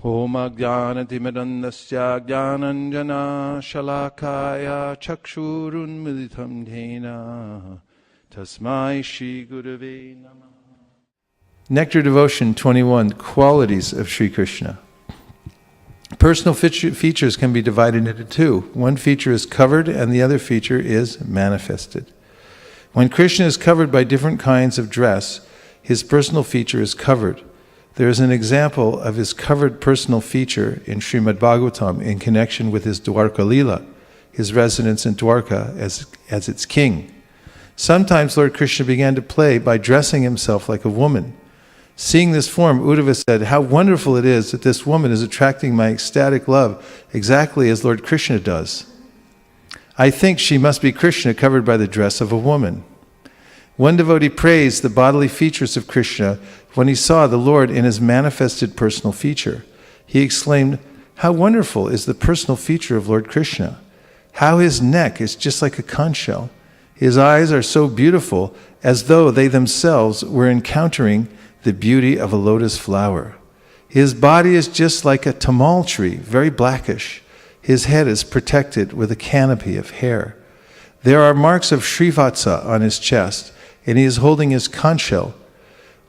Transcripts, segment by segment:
Om Ajnanatimirandasya Jnananjana Shalakaya Chakshurunmilitam Dhena Tasmai Shri Gurave Namah. Nectar Devotion 21, Qualities of Sri Krishna. Personal features can be divided into two. One feature is covered and the other feature is manifested. When Krishna is covered by different kinds of dress, his personal feature is covered. There is an example of his covered personal feature in Srimad Bhagavatam in connection with his Dwarka Leela, his residence in Dwarka as its king. Sometimes Lord Krishna began to play by dressing himself like a woman. Seeing this form, Uddhava said, "How wonderful it is that this woman is attracting my ecstatic love exactly as Lord Krishna does. I think she must be Krishna covered by the dress of a woman." One devotee praised the bodily features of Krishna when he saw the Lord in his manifested personal feature. He exclaimed, "How wonderful is the personal feature of Lord Krishna! How his neck is just like a conch shell. His eyes are so beautiful as though they themselves were encountering the beauty of a lotus flower. His body is just like a tamal tree, very blackish. His head is protected with a canopy of hair. There are marks of Srivatsa on his chest, and he is holding his conch shell.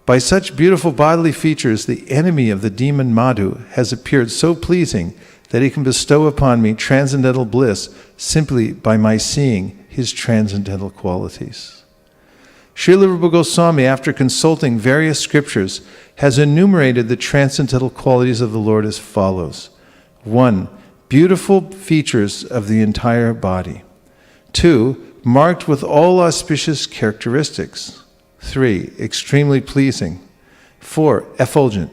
By such beautiful bodily features, the enemy of the demon Madhu has appeared so pleasing that he can bestow upon me transcendental bliss simply by my seeing his transcendental qualities." Srila Rupa Goswami, after consulting various scriptures, has enumerated the transcendental qualities of the Lord as follows. 1. Beautiful features of the entire body. 2. Marked with all auspicious characteristics. 3. Extremely pleasing. 4. Effulgent.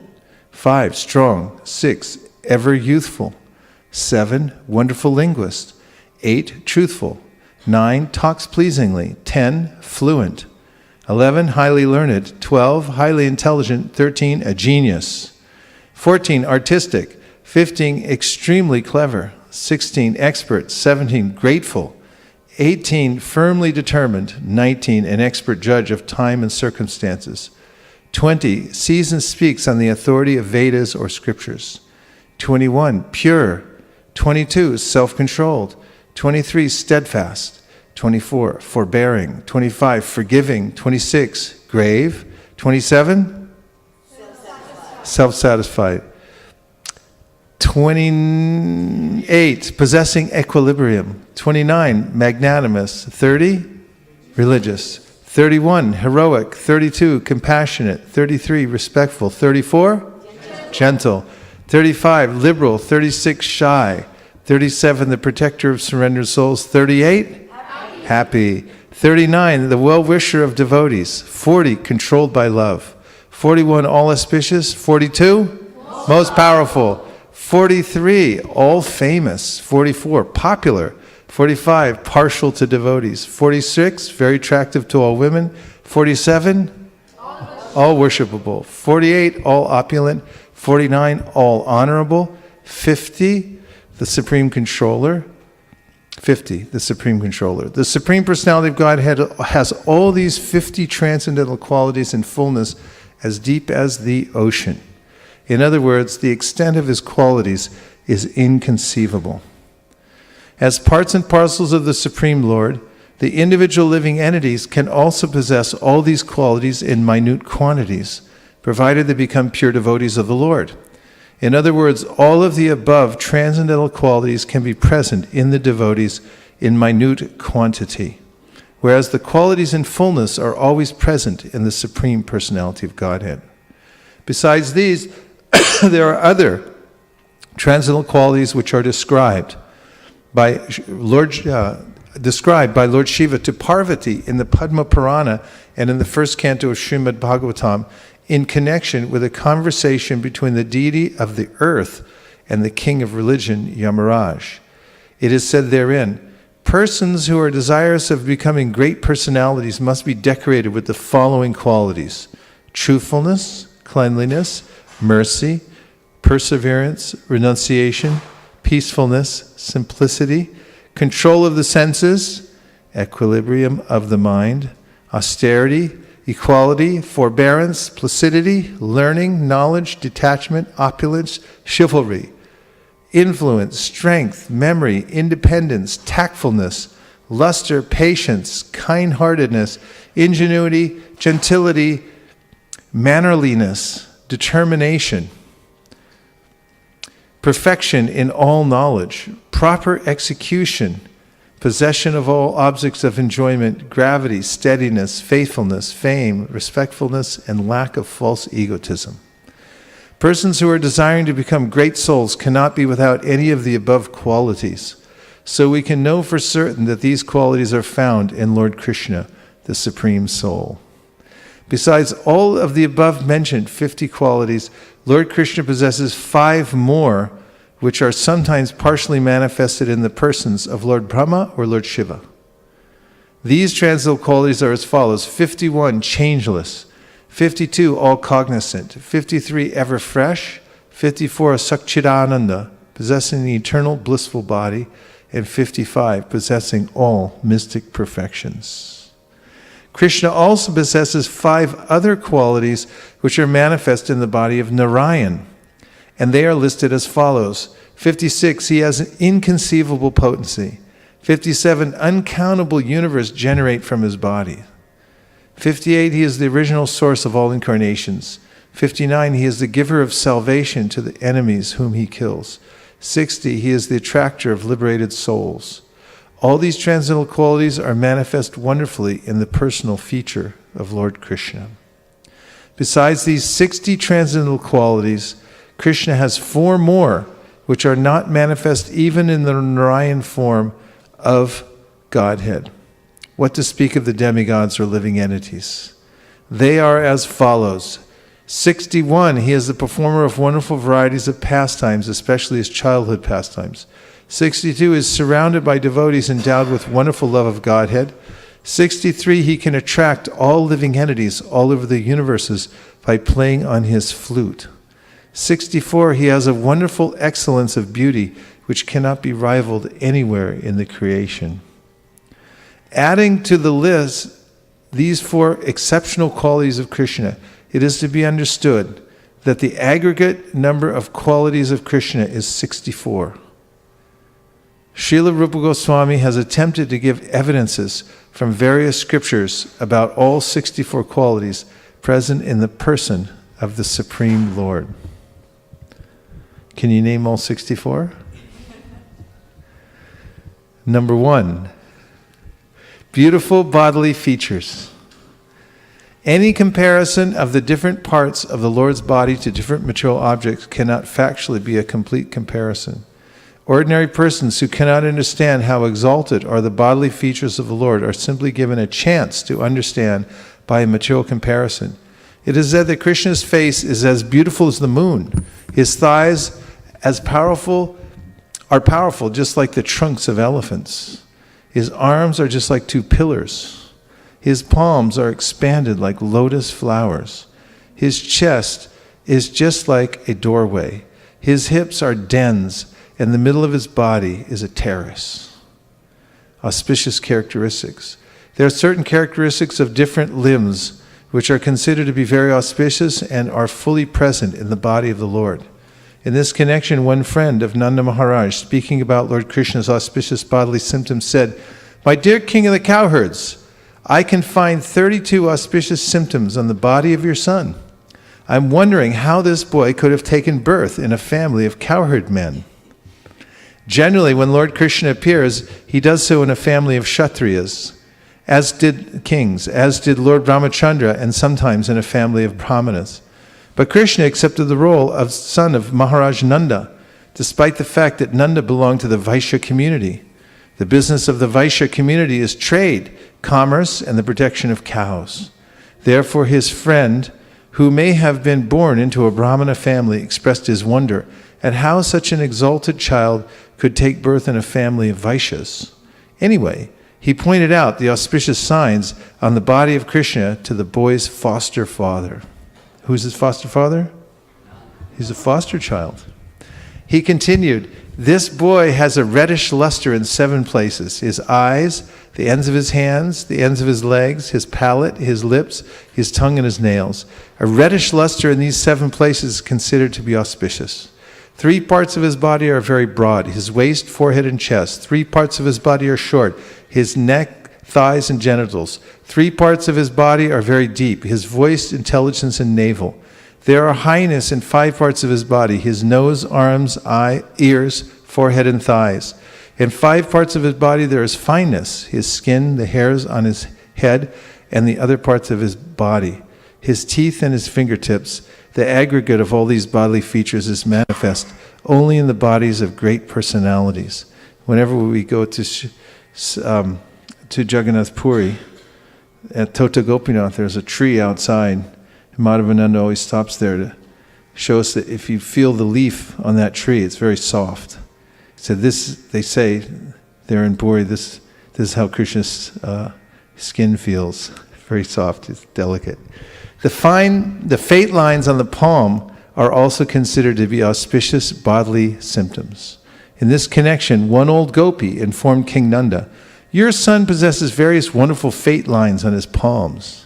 5. Strong. 6. Ever youthful. 7. Wonderful linguist. 8. Truthful. 9. Talks pleasingly. 10. Fluent. 11. Highly learned. 12. Highly intelligent. 13. A genius. 14. Artistic. 15. Extremely clever. 16. Expert. 17. Grateful. 18, firmly determined. 19, an expert judge of time and circumstances. 20, sees and speaks on the authority of Vedas or scriptures. 21, pure. 22, self-controlled. 23, steadfast. 24, forbearing. 25, forgiving. 26, grave. 27, self-satisfied. 28, possessing equilibrium. 29, magnanimous. 30, religious. 31, heroic. 32, compassionate. 33, respectful. 34, gentle. 35, liberal. 36, shy. 37, the protector of surrendered souls. 38, happy. 39, the well-wisher of devotees. 40, controlled by love. 41, all auspicious. 42, most powerful. 43, all famous. 44, popular. 45, partial to devotees. 46, very attractive to all women. 47, all worshipable. 48, all opulent. 49, all honorable. 50, the Supreme Controller. 50, the Supreme Controller. The Supreme Personality of Godhead has all these 50 transcendental qualities in fullness as deep as the ocean. In other words, the extent of his qualities is inconceivable. As parts and parcels of the Supreme Lord, the individual living entities can also possess all these qualities in minute quantities, provided they become pure devotees of the Lord. In other words, all of the above transcendental qualities can be present in the devotees in minute quantity, whereas the qualities in fullness are always present in the Supreme Personality of Godhead. Besides these, there are other transcendental qualities which are described by Lord Shiva to Parvati in the Padma Purana and in the first canto of Srimad Bhagavatam in connection with a conversation between the deity of the earth and the king of religion, Yamaraj. It is said therein, persons who are desirous of becoming great personalities must be decorated with the following qualities: truthfulness, cleanliness, mercy, perseverance, renunciation, peacefulness, simplicity, control of the senses, equilibrium of the mind, austerity, equality, forbearance, placidity, learning, knowledge, detachment, opulence, chivalry, influence, strength, memory, independence, tactfulness, luster, patience, kind-heartedness, ingenuity, gentility, mannerliness, determination, perfection in all knowledge, proper execution, possession of all objects of enjoyment, gravity, steadiness, faithfulness, fame, respectfulness, and lack of false egotism. Persons who are desiring to become great souls cannot be without any of the above qualities. So we can know for certain that these qualities are found in Lord Krishna, the Supreme Soul. Besides all of the above mentioned 50 qualities, Lord Krishna possesses 5 more, which are sometimes partially manifested in the persons of Lord Brahma or Lord Shiva. These transcendental qualities are as follows: 51, changeless; 52, all cognizant; 53, ever fresh; 54, Sakchidananda, possessing the eternal blissful body; and 55, possessing all mystic perfections. Krishna also possesses 5 other qualities which are manifest in the body of Narayan, and they are listed as follows. 56, he has an inconceivable potency. 57, uncountable universe generate from his body. 58, he is the original source of all incarnations. 59, he is the giver of salvation to the enemies whom he kills. 60, he is the attractor of liberated souls. All these transcendental qualities are manifest wonderfully in the personal feature of Lord Krishna. Besides these 60 transcendental qualities, Krishna has 4 more which are not manifest even in the Narayan form of Godhead. What to speak of the demigods or living entities? They are as follows. 61, he is the performer of wonderful varieties of pastimes, especially his childhood pastimes. 62, is surrounded by devotees endowed with wonderful love of Godhead. 63, he can attract all living entities all over the universes by playing on his flute. 64, he has a wonderful excellence of beauty which cannot be rivaled anywhere in the creation. Adding to the list these 4 exceptional qualities of Krishna, it is to be understood that the aggregate number of qualities of Krishna is 64. Srila Rupa Goswami has attempted to give evidences from various scriptures about all 64 qualities present in the person of the Supreme Lord. Can you name all 64? Number 1, beautiful bodily features. Any comparison of the different parts of the Lord's body to different material objects cannot factually be a complete comparison. Ordinary persons who cannot understand how exalted are the bodily features of the Lord are simply given a chance to understand by a material comparison. It is said that Krishna's face is as beautiful as the moon. His thighs are powerful just like the trunks of elephants. His arms are just like 2 pillars. His palms are expanded like lotus flowers. His chest is just like a doorway. His hips are dens, and the middle of his body is a terrace. Auspicious characteristics. There are certain characteristics of different limbs which are considered to be very auspicious and are fully present in the body of the Lord. In this connection, one friend of Nanda Maharaj, speaking about Lord Krishna's auspicious bodily symptoms, said, "My dear king of the cowherds, I can find 32 auspicious symptoms on the body of your son. I'm wondering how this boy could have taken birth in a family of cowherd men." Generally, when Lord Krishna appears, he does so in a family of Kshatriyas, as did kings, as did Lord Ramachandra, and sometimes in a family of Brahmanas. But Krishna accepted the role of son of Maharaj Nanda, despite the fact that Nanda belonged to the Vaishya community. The business of the Vaishya community is trade, commerce, and the protection of cows. Therefore, his friend, who may have been born into a Brahmana family, expressed his wonder at how such an exalted child could take birth in a family of Vaishyas. Anyway, he pointed out the auspicious signs on the body of Krishna to the boy's foster father. Who's his foster father? He's a foster child. He continued, This boy has a reddish luster in 7 places: his eyes, the ends of his hands, the ends of his legs, his palate, his lips, his tongue, and his nails. A reddish luster in these 7 places is considered to be auspicious. 3 parts of his body are very broad: his waist, forehead, and chest. 3 parts of his body are short: his neck, thighs, and genitals. 3 parts of his body are very deep: his voice, intelligence, and navel. There are highness in 5 parts of his body: his nose, arms, ears, forehead, and thighs. In 5 parts of his body there is fineness: his skin, the hairs on his head, and the other parts of his body. His teeth and his fingertips. The aggregate of all these bodily features is manifest only in the bodies of great personalities. Whenever we go to Jagannath Puri, at Tota Gopinath, there's a tree outside. Madhavananda always stops there to show us that if you feel the leaf on that tree, it's very soft. So this, they say, there in Puri, this is how Krishna's skin feels. Very soft, it's delicate. The fate lines on the palm are also considered to be auspicious bodily symptoms. In this connection, one old gopi informed King Nanda, "Your son possesses various wonderful fate lines on his palms.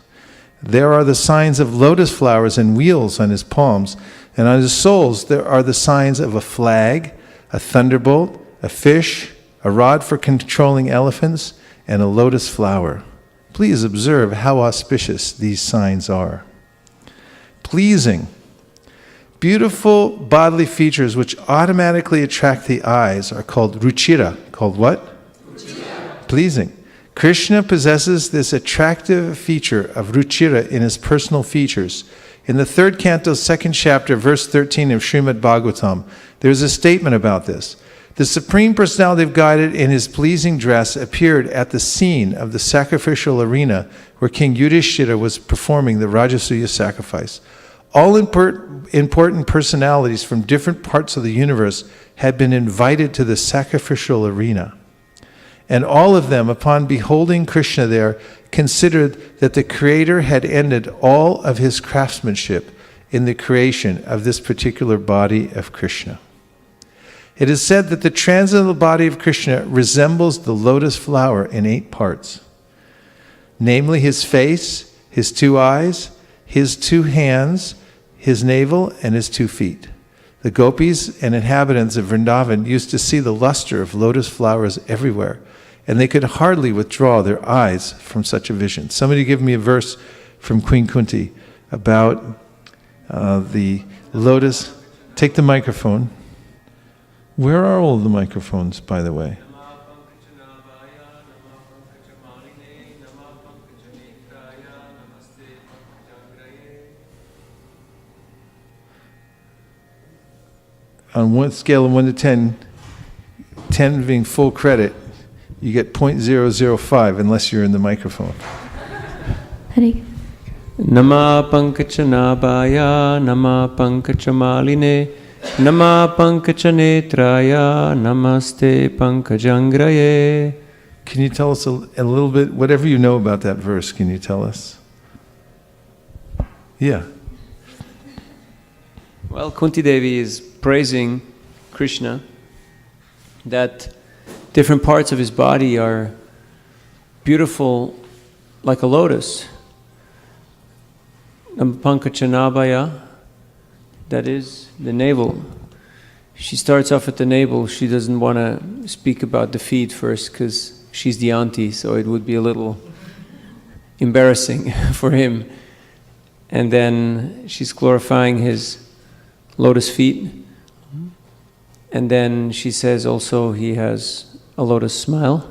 There are the signs of lotus flowers and wheels on his palms, and on his soles there are the signs of a flag, a thunderbolt, a fish, a rod for controlling elephants, and a lotus flower. Please observe how auspicious these signs are." Pleasing. Beautiful bodily features which automatically attract the eyes are called ruchira. Called what? Ruchira. Pleasing. Krishna possesses this attractive feature of ruchira in his personal features. In the 3rd canto, 2nd chapter, verse 13 of Srimad Bhagavatam, there is a statement about this. The Supreme Personality of Godhead in his pleasing dress appeared at the scene of the sacrificial arena where King Yudhishthira was performing the Rajasuya sacrifice. All important personalities from different parts of the universe had been invited to the sacrificial arena. And all of them, upon beholding Krishna there, considered that the Creator had ended all of his craftsmanship in the creation of this particular body of Krishna. It is said that the transcendental body of Krishna resembles the lotus flower in 8 parts, namely his face, his 2 eyes, his 2 hands, his navel, and his 2 feet. The gopis and inhabitants of Vrindavan used to see the luster of lotus flowers everywhere, and they could hardly withdraw their eyes from such a vision. Somebody give me a verse from Queen Kunti about the lotus. Take the microphone. Where are all the microphones, by the way? On one scale of 1 to 10, 10 being full credit, you get 0.005 unless you're in the microphone. Hari. Nama pankacha nabaya, nama pankacha maline, nama pankacha netraya, namaste pankajangraye. Can you tell us a little bit, whatever you know about that verse, can you tell us? Yeah. Well, Kunti Devi is praising Krishna that different parts of his body are beautiful like a lotus. Pankachanabhaya, that is the navel. She starts off at the navel. She doesn't want to speak about the feet first because she's the auntie, so it would be a little embarrassing for him. And then she's glorifying his lotus feet. And then she says also he has a lotus smile.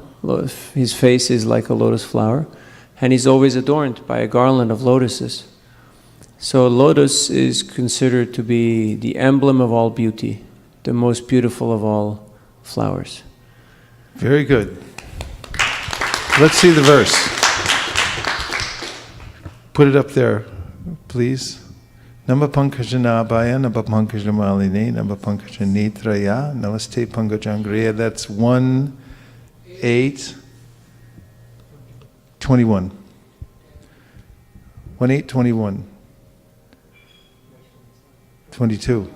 His face is like a lotus flower. And he's always adorned by a garland of lotuses. So lotus is considered to be the emblem of all beauty, the most beautiful of all flowers. Very good. Let's see the verse. Put it up there, please. Nama pankajanabhaya, nama pankajamaline, nama pankajanetraya, namaste pankajangriya. That's 1:8:21. 1:8:21. 22.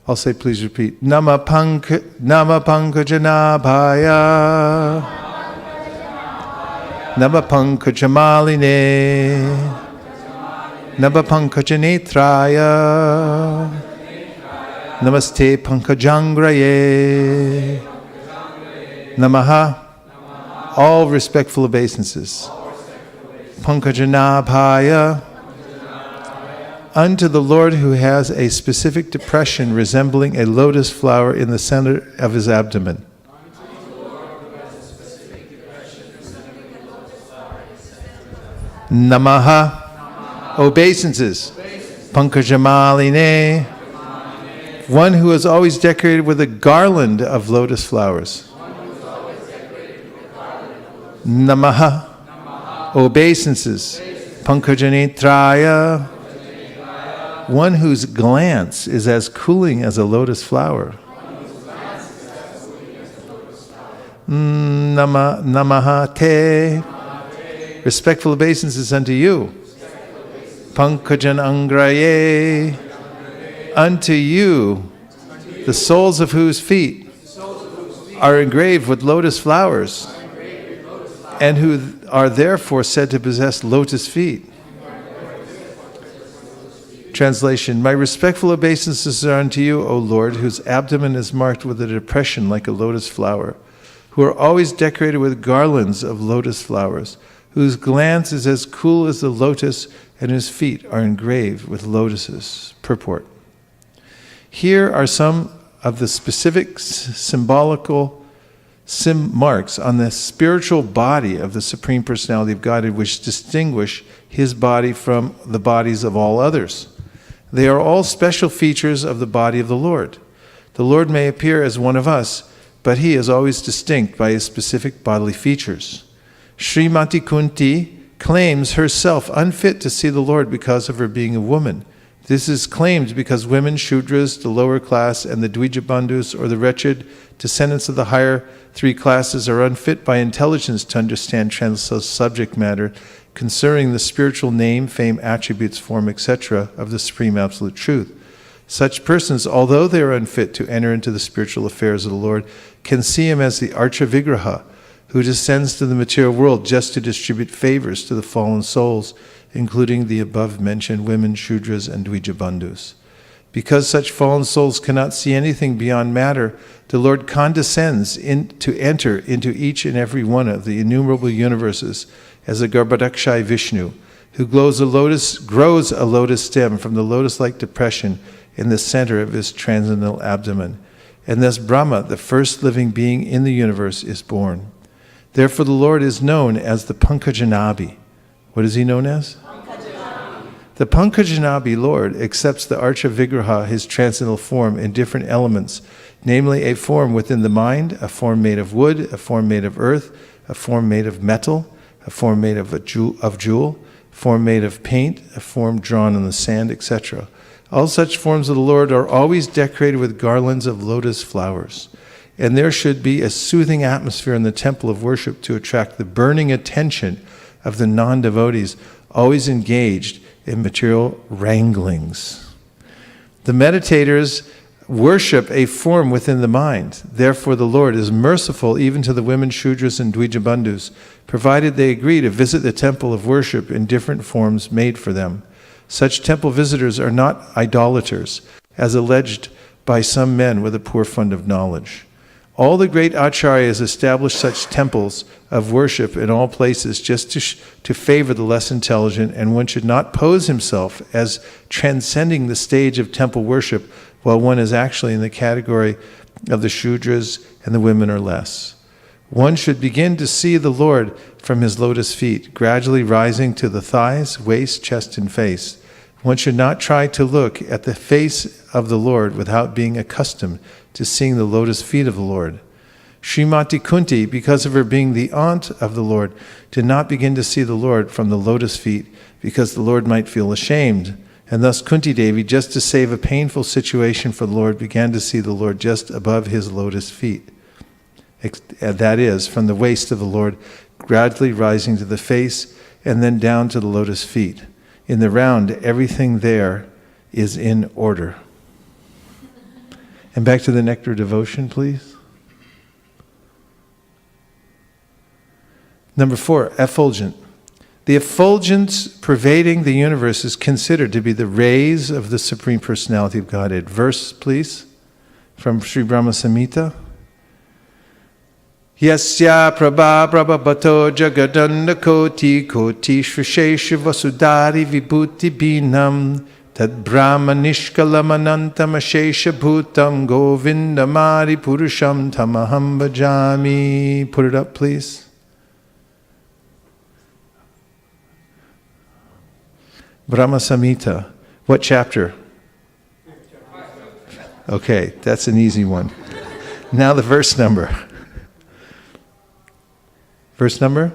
I'll say, please repeat. Nama Pankajanabhaya. Nama Pankajamaline. Nama Pankajanetraya. Namaste Pankajangraye. Namaha. All respectful obeisances. Pankajanabhaya. Unto the Lord who has a specific depression resembling a lotus flower in the center of his abdomen. Namaha. Obeisances. Pankajamaline. One who is always decorated with a garland of lotus flowers. Namaha. Obeisances. Pankajanetraya. One whose glance is as cooling as a lotus flower. Namaha te. Respectful obeisances unto you. Pankajanangraye. Unto you, the soles of whose feet are engraved with lotus flowers, and who are therefore said to possess lotus feet. Translation: My respectful obeisances are unto you, O Lord, whose abdomen is marked with a depression like a lotus flower, who are always decorated with garlands of lotus flowers, whose glance is as cool as the lotus, and whose feet are engraved with lotuses. Purport. Here are some of the specific symbolical marks on the spiritual body of the Supreme Personality of Godhead which distinguish his body from the bodies of all others. They are all special features of the body of the Lord. The Lord may appear as one of us, but he is always distinct by his specific bodily features. Srimati Kunti claims herself unfit to see the Lord because of her being a woman. This is claimed because women, Shudras, the lower class, and the Dvijabandhus, or the wretched descendants of the higher three classes, are unfit by intelligence to understand subject matter concerning the spiritual name, fame, attributes, form, etc. of the Supreme Absolute Truth. Such persons, although they are unfit to enter into the spiritual affairs of the Lord, can see him as the Archa Vigraha, who descends to the material world just to distribute favors to the fallen souls, including the above-mentioned women, Shudras, and Dvijabandhus. Because such fallen souls cannot see anything beyond matter, the Lord condescends to enter into each and every one of the innumerable universes as a Garbhodakshayi Vishnu, who grows a lotus stem from the lotus-like depression in the center of his transcendental abdomen. And thus Brahma, the first living being in the universe, is born. Therefore the Lord is known as the Pankajanabi. What is he known as? Pankajanabi. The Pankajanabi Lord accepts the Archa Vigraha, his transcendental form, in different elements, namely a form within the mind, a form made of wood, a form made of earth, a form made of metal, a form made of jewel, a form made of paint, a form drawn on the sand, etc. All such forms of the Lord are always decorated with garlands of lotus flowers. And there should be a soothing atmosphere in the temple of worship to attract the burning attention of the non-devotees always engaged in material wranglings. The meditators worship a form within the mind. Therefore the Lord is merciful even to the women, Shudras, and Dvijabandhus, provided they agree to visit the temple of worship in different forms made for them. Such temple visitors are not idolaters, as alleged by some men with a poor fund of knowledge. All the great acharyas established such temples of worship in all places just to favor the less intelligent, and one should not pose himself as transcending the stage of temple worship while one is actually in the category of the Shudras and the women or less. One should begin to see the Lord from his lotus feet, gradually rising to the thighs, waist, chest, and face. One should not try to look at the face of the Lord without being accustomed to seeing the lotus feet of the Lord. Srimati Kunti, because of her being the aunt of the Lord, did not begin to see the Lord from the lotus feet because the Lord might feel ashamed. And thus Kunti Devi, just to save a painful situation for the Lord, began to see the Lord just above his lotus feet. That is, from the waist of the Lord, gradually rising to the face and then down to the lotus feet. In the round, everything there is in order. And back to the nectar of devotion, please. Number 4, effulgent. The effulgence pervading the universe is considered to be the rays of the Supreme Personality of Godhead. Verse, please, from Sri Brahma Samhita. Yasya prabha prabhabato jagadanda koti koti shrishesha vasudari vibhuti binam tad brahma nishkalamanantam ashesha bhutam govindamari purusham tamaham bhajami. Put it up, please. Brahma Samhita. What chapter? Okay, that's an easy one. Now the verse number. Verse number?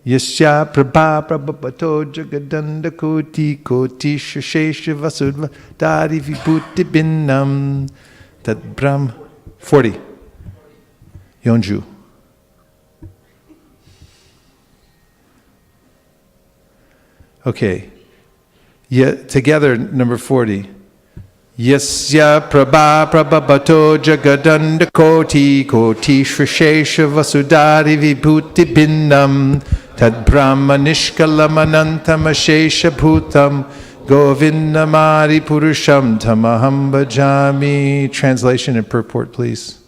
Yasya prabha prabhapato jagadanda koti koti shashesha vasudha dari vibhuti binnam tad brahm 40. Yonju. Okay. Together, number 40. Yasya prabha prabhabato jagadanda koti koti shrishesha vasudari vibhuti binnam tad brahma nishkalamanantam ashesha bhutam govindamari purusham tamaham bhajami. Translation and purport, please.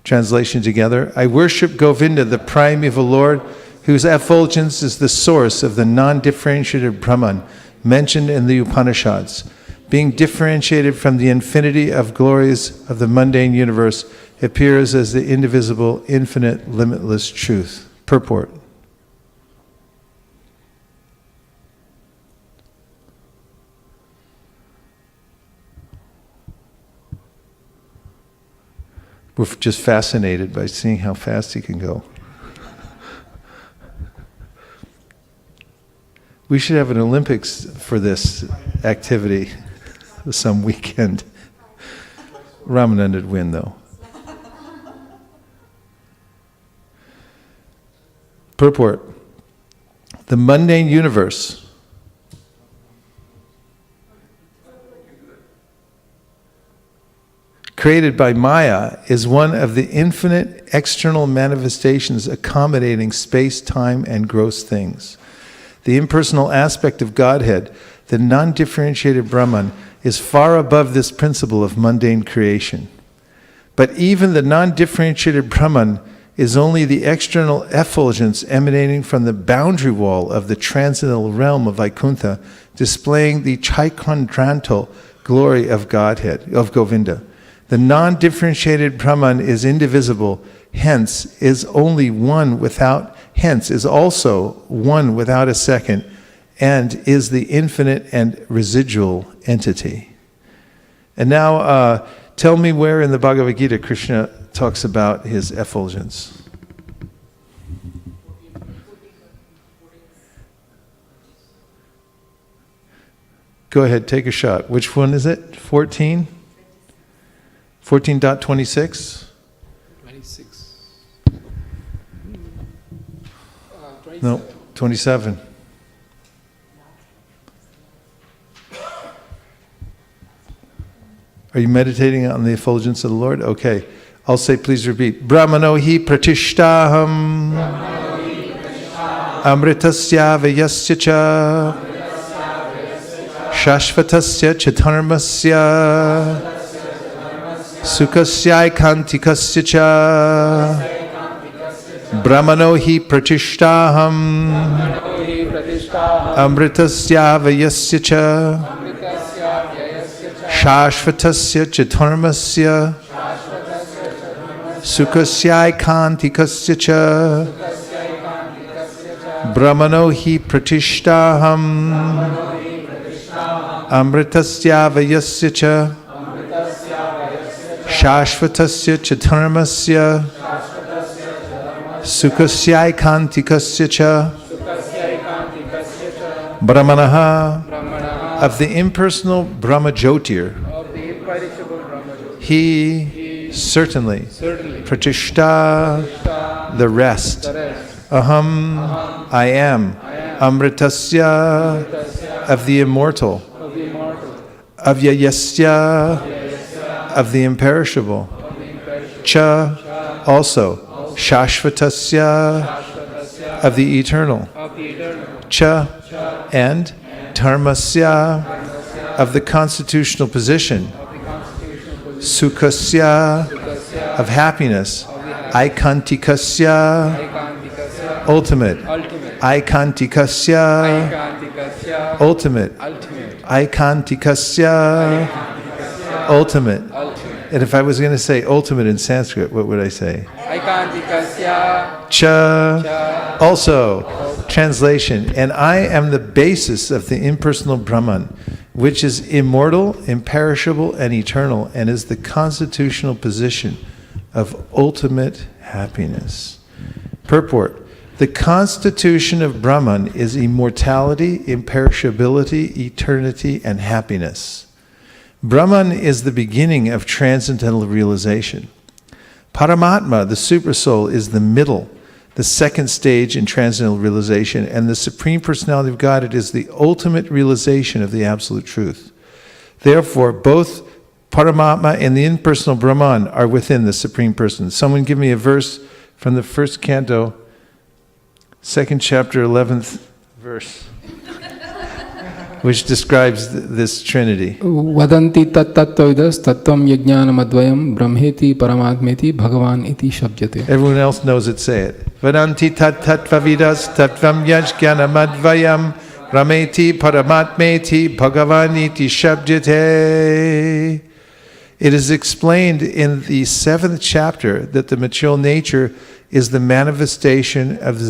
Translation together. I worship Govinda, the primeval Lord, whose effulgence is the source of the non-differentiated Brahman mentioned in the Upanishads. Being differentiated from the infinity of glories of the mundane universe, appears as the indivisible, infinite, limitless truth. Purport. We're just fascinated by seeing how fast he can go. We should have an Olympics for this activity some weekend. Ramananda would win, though. Purport. The mundane universe created by Maya is one of the infinite external manifestations accommodating space, time, and gross things. The impersonal aspect of Godhead, the non-differentiated Brahman, is far above this principle of mundane creation. But even the non-differentiated Brahman is only the external effulgence emanating from the boundary wall of the transcendental realm of Vaikuntha, displaying the Chaitandrantal glory of Godhead, of Govinda. The non-differentiated Brahman is indivisible, hence is also one without a second, and is the infinite and residual entity. And now, tell me where in the Bhagavad-gita Krishna talks about his effulgence. Go ahead, take a shot. Which one is it? 14? 14.26? 26. No, 27. Are you meditating on the effulgence of the Lord? Okay. I'll say, please repeat. Brahmano hi pratishtaham amritasya vayasya cha shashvatasya chatarmasya Sukasya kantikasya cha Brahmano hi pratishtaham Amritasya vayasya cha Shashvatasya chatarmasya Sukasya kantikasya cha Brahmano hi pratishtaham Amritasya vayasya cha Shashvatasya chatarmasya Sukasya kantikasya cha Brahmanaha of the impersonal Brahma Jyotir. He Certainly. certainly. Pratishta, the rest. Aham, I am. Amritasya, of the immortal. Avyayasya, of the imperishable. Cha, also. Shashvatasya, of the eternal. Cha, and dharmasya, of the constitutional position. Sukhasya, of happiness. Aikantikasya, ultimate. Aikantikasya, ultimate. Aikantikasya, ultimate. And if I was going to say ultimate in Sanskrit, what would I say? Cha, also. Translation, and I am the basis of the impersonal Brahman, which is immortal, imperishable, and eternal, and is the constitutional position of ultimate happiness. Purport, the constitution of Brahman is immortality, imperishability, eternity, and happiness. Brahman is the beginning of transcendental realization. Paramatma, the Supersoul, is the middle, the second stage in transcendental realization, and the Supreme Personality of Godhead is the ultimate realization of the Absolute Truth. Therefore, both Paramatma and the impersonal Brahman are within the Supreme Person. Someone give me a verse from the first canto, second chapter, 11th verse, which describes this Trinity. Vadanti tat tattvavidas tattvam yajnanam advayam brahmeti paramatmeti bhagavan iti shabdyate. Everyone else knows it, say it. Vadanti tat tattvavidas tattvam yajnanam advayam brahmeti paramatmeti bhagavan iti shabdyate. It is explained in the 7th chapter that the material nature is the manifestation of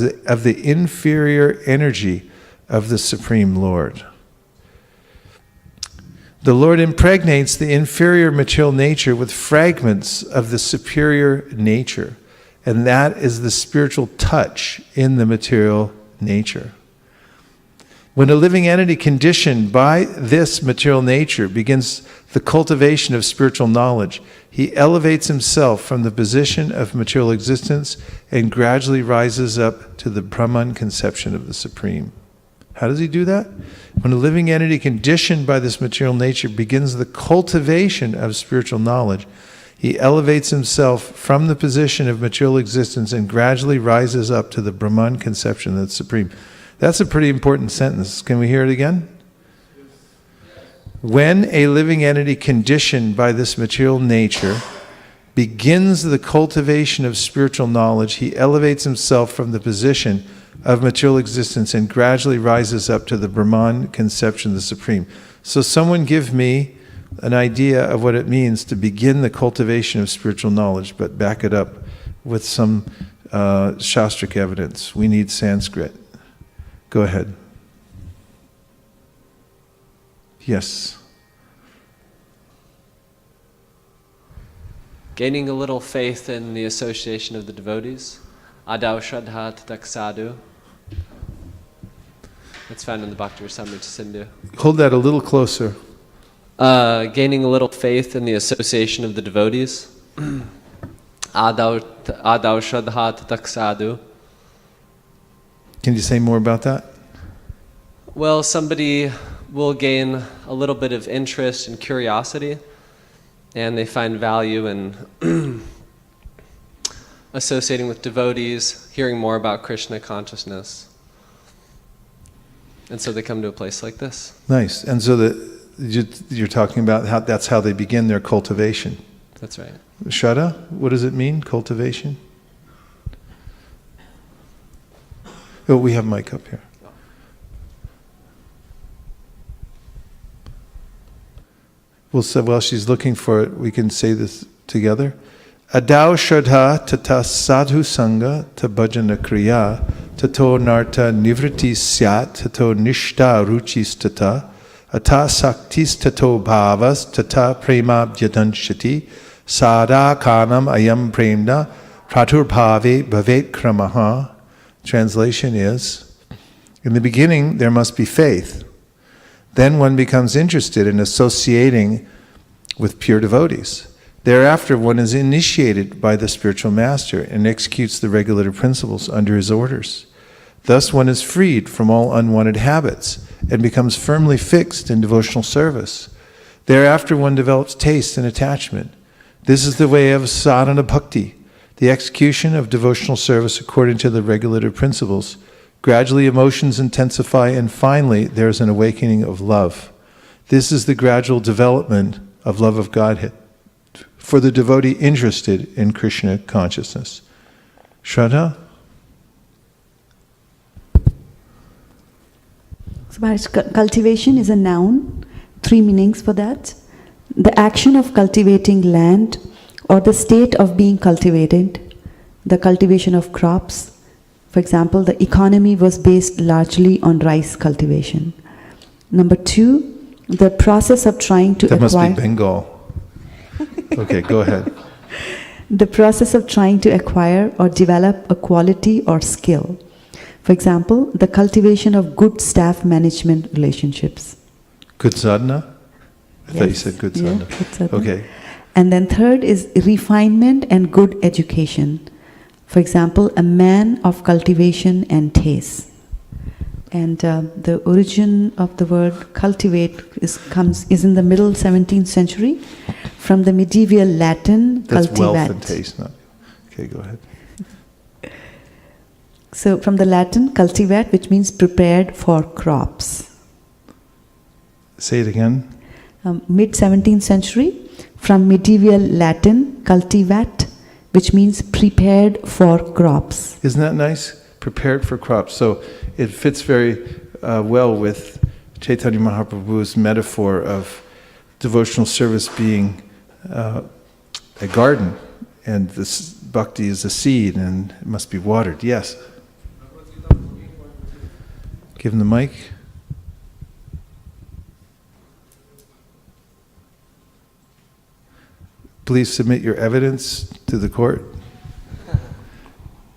the inferior energy of the Supreme Lord. The Lord impregnates the inferior material nature with fragments of the superior nature, and that is the spiritual touch in the material nature. When a living entity conditioned by this material nature begins the cultivation of spiritual knowledge, he elevates himself from the position of material existence and gradually rises up to the Brahman conception of the Supreme. How does he do that? When a living entity conditioned by this material nature begins the cultivation of spiritual knowledge, he elevates himself from the position of material existence and gradually rises up to the Brahman conception that's supreme. That's a pretty important sentence. Can we hear it again? When a living entity conditioned by this material nature begins the cultivation of spiritual knowledge, he elevates himself from the position of material existence and gradually rises up to the Brahman conception of the Supreme. So someone give me an idea of what it means to begin the cultivation of spiritual knowledge, but back it up with some Shastric evidence. We need Sanskrit. Go ahead. Yes. Gaining a little faith in the association of the devotees. Adau Shraddha Tatak Sadhu. That's found in the Bhakti Rasamrita Sindhu. Hold that a little closer. Gaining a little faith in the association of the devotees. Adau Shraddha Tatak Sadhu. Can you say more about that? Well, somebody will gain a little bit of interest and curiosity, and they find value in associating with devotees, hearing more about Krishna consciousness. And so they come to a place like this. Nice. And so you're talking about how that's how they begin their cultivation. That's right. Shraddha, what does it mean, cultivation? Oh, we have mic up here. Well, so while she's looking for it, we can say this together. Adau Shraddha tata sadhu sangha ta bhajana kriya tato narta nivriti syat tato nishta ruchis tata ata saktis tato bhavas tata prema bhyadanshati sada kanam ayam premna praturbhave bhavet kramaha. Translation is, in the beginning there must be faith. Then one becomes interested in associating with pure devotees. Thereafter, one is initiated by the spiritual master and executes the regulative principles under his orders. Thus, one is freed from all unwanted habits and becomes firmly fixed in devotional service. Thereafter, one develops taste and attachment. This is the way of sadhana bhakti, the execution of devotional service according to the regulative principles. Gradually, emotions intensify, and finally, there is an awakening of love. This is the gradual development of love of Godhead for the devotee interested in Krishna consciousness. Shraddha? So, Maharaj, cultivation is a noun. 3 meanings for that. The action of cultivating land or the state of being cultivated, the cultivation of crops. For example, the economy was based largely on rice cultivation. Number 2, the process of trying to That acquire... must be Bengal. Okay, go ahead. The process of trying to acquire or develop a quality or skill. For example, the cultivation of good staff management relationships. Good sadhana? I thought you Yes. said good Yeah, sadhana. good sadhana. Okay. And then third is refinement and good education. For example, a man of cultivation and taste. And the origin of the word cultivate is in the middle 17th century from the medieval Latin That's cultivat. wealth and taste, not... Okay, go ahead. So from the Latin cultivat, which means prepared for crops. Say it again. Mid 17th century, from medieval Latin cultivat, which means prepared for crops. Isn't that nice? Prepared for crops. So it fits very well with Chaitanya Mahaprabhu's metaphor of devotional service being a garden, and this bhakti is a seed and it must be watered. Yes? Give him the mic. Please submit your evidence to the court.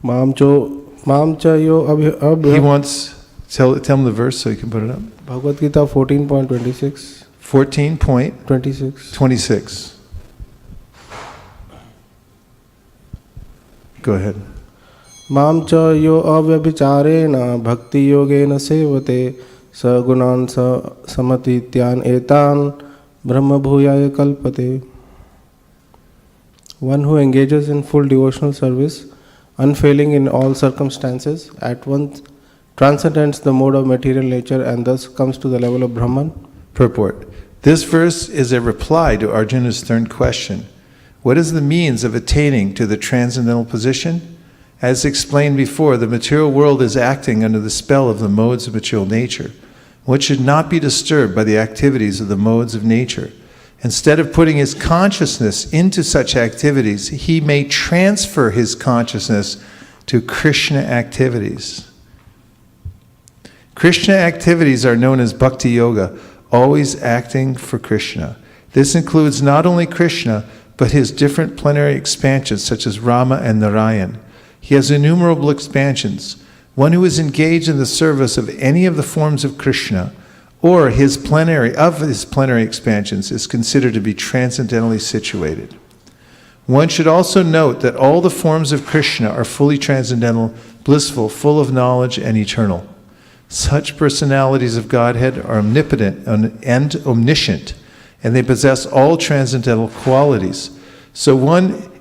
He wants, tell him the verse so he can put it up. Bhagavad-gita 14.26. 14.26. Go ahead. Mam cha yo avyabhicharena bhakti yogena sevate sagunan samatityan etan brahma bhuyaya kalpate. One who engages in full devotional service, unfailing in all circumstances, at once transcends the mode of material nature and thus comes to the level of Brahman. Purport. This verse is a reply to Arjuna's third question. What is the means of attaining to the transcendental position? As explained before, the material world is acting under the spell of the modes of material nature. What should not be disturbed by the activities of the modes of nature? Instead of putting his consciousness into such activities, he may transfer his consciousness to Krishna activities. Krishna activities are known as bhakti yoga, always acting for Krishna. This includes not only Krishna, but his different plenary expansions such as Rama and Narayan. He has innumerable expansions. One who is engaged in the service of any of the forms of Krishna or his plenary expansions is considered to be transcendentally situated. One should also note that all the forms of Krishna are fully transcendental, blissful, full of knowledge, and eternal. Such personalities of Godhead are omnipotent and omniscient, and they possess all transcendental qualities. So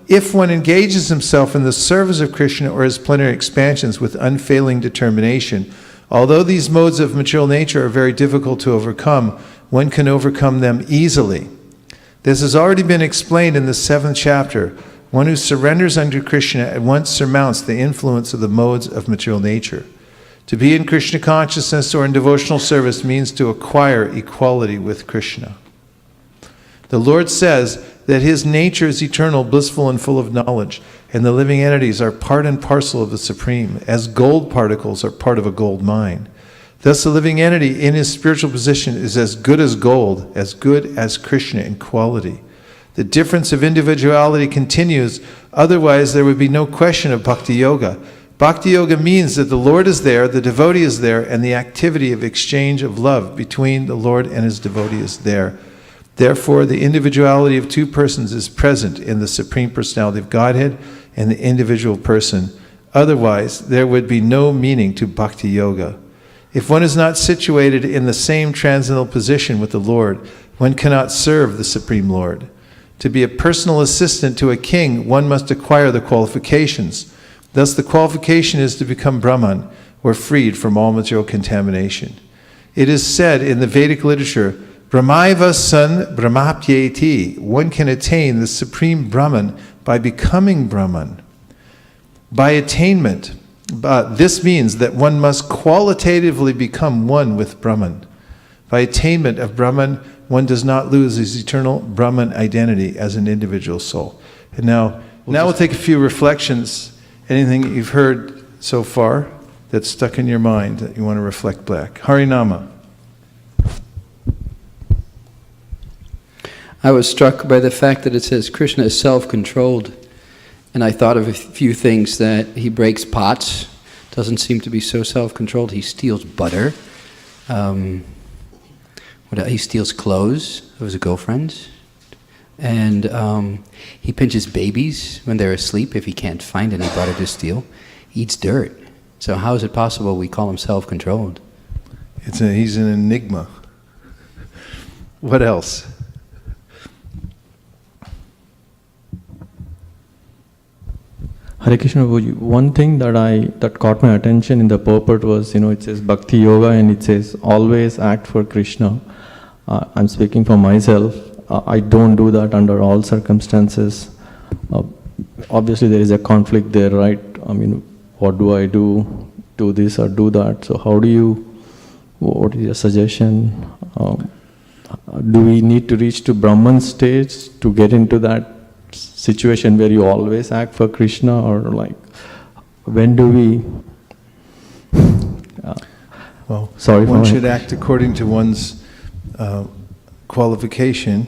if one engages himself in the service of Krishna or his plenary expansions with unfailing determination, although these modes of material nature are very difficult to overcome, one can overcome them easily. This has already been explained in the 7th chapter. One who surrenders unto Krishna at once surmounts the influence of the modes of material nature. To be in Krishna consciousness or in devotional service means to acquire equality with Krishna. The Lord says that his nature is eternal, blissful, and full of knowledge, and the living entities are part and parcel of the Supreme, as gold particles are part of a gold mine. Thus the living entity in his spiritual position is as good as gold, as good as Krishna in quality. The difference of individuality continues, otherwise there would be no question of bhakti yoga. Bhakti yoga means that the Lord is there, the devotee is there, and the activity of exchange of love between the Lord and his devotee is there. Therefore, the individuality of two persons is present in the Supreme Personality of Godhead and the individual person. Otherwise, there would be no meaning to Bhakti Yoga. If one is not situated in the same transcendental position with the Lord, one cannot serve the Supreme Lord. To be a personal assistant to a king, one must acquire the qualifications. Thus, the qualification is to become Brahman, or freed from all material contamination. It is said in the Vedic literature, Brahmaiva san brahmapyeti. One can attain the supreme Brahman by becoming Brahman. By attainment, this means that one must qualitatively become one with Brahman. By attainment of Brahman, one does not lose his eternal Brahman identity as an individual soul. And now we'll take a few reflections. Anything you've heard so far that's stuck in your mind that you want to reflect back. Harinama. I was struck by the fact that it says Krishna is self-controlled. And I thought of a few things, that he breaks pots, doesn't seem to be so self-controlled. He steals butter. He steals clothes of his girlfriends. And he pinches babies when they're asleep if he can't find any butter to steal. He eats dirt. So how is it possible we call him self-controlled? He's an enigma. What else? Hare Krishna, one thing that caught my attention in the purport was, it says Bhakti Yoga and it says always act for Krishna. I'm speaking for myself. I don't do that under all circumstances. Obviously there is a conflict there, right? I mean, what do I do? Do this or do that? So what is your suggestion? Do we need to reach to Brahman stage to get into that situation where you always act for Krishna, or when do we? One should act according to one's qualification,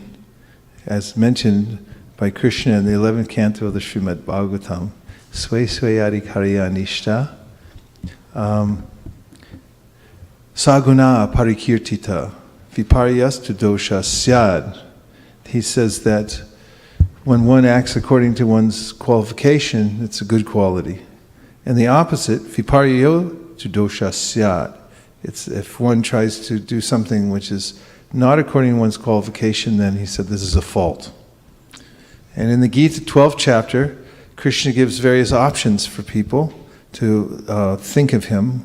as mentioned by Krishna in the 11th canto of the Srimad Bhagavatam. Sway swayari karya nishta saguna parikirtita viparyas tu dosha syad. He says that when one acts according to one's qualification, it's a good quality. And the opposite, viparyo tu dosha syat. It's if one tries to do something which is not according to one's qualification, then he said this is a fault. And in the Gita 12th chapter, Krishna gives various options for people to think of him.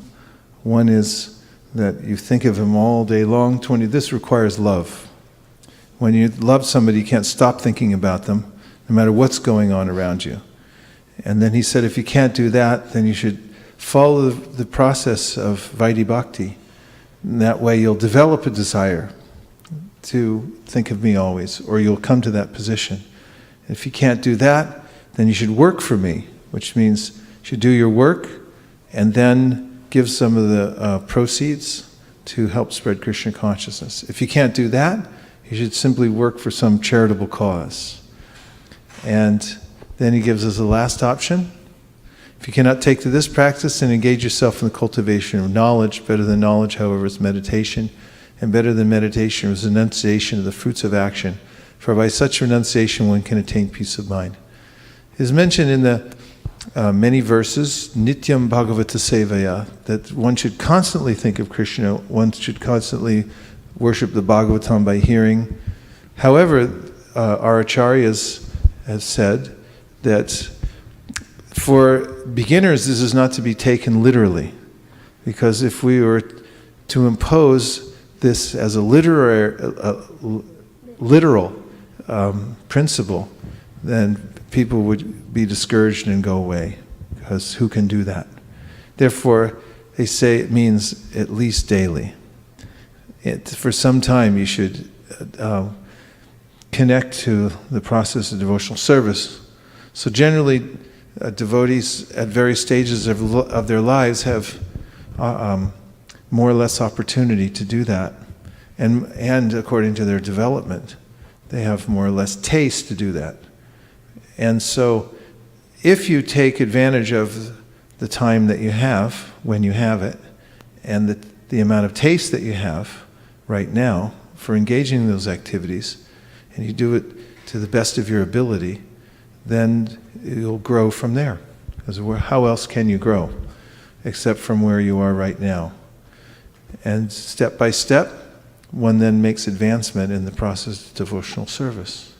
One is that you think of him all day long. This requires love. When you love somebody, you can't stop thinking about them, no matter what's going on around you. And then he said, if you can't do that, then you should follow the process of Vaidhi Bhakti. And that way you'll develop a desire to think of me always, or you'll come to that position. If you can't do that, then you should work for me, which means you should do your work and then give some of the proceeds to help spread Krishna consciousness. If you can't do that, you should simply work for some charitable cause. And then he gives us the last option. If you cannot take to this practice, then engage yourself in the cultivation of knowledge. Better than knowledge, however, is meditation. And better than meditation is renunciation of the fruits of action. For by such renunciation one can attain peace of mind. It is mentioned in the many verses, Nityam Bhagavata Sevaya, that one should constantly think of Krishna, one should constantly worship the Bhagavatam by hearing. However, our acharyas have said that for beginners this is not to be taken literally, because if we were to impose this as a literal principle, then people would be discouraged and go away, because who can do that? Therefore, they say it means at least daily. For some time you should connect to the process of devotional service. So generally, devotees at various stages of their lives have more or less opportunity to do that. And according to their development, they have more or less taste to do that. And so, if you take advantage of the time that you have, when you have it, and the amount of taste that you have right now for engaging in those activities, and you do it to the best of your ability, then you'll grow from there. Because how else can you grow except from where you are right now? And step by step, one then makes advancement in the process of devotional service.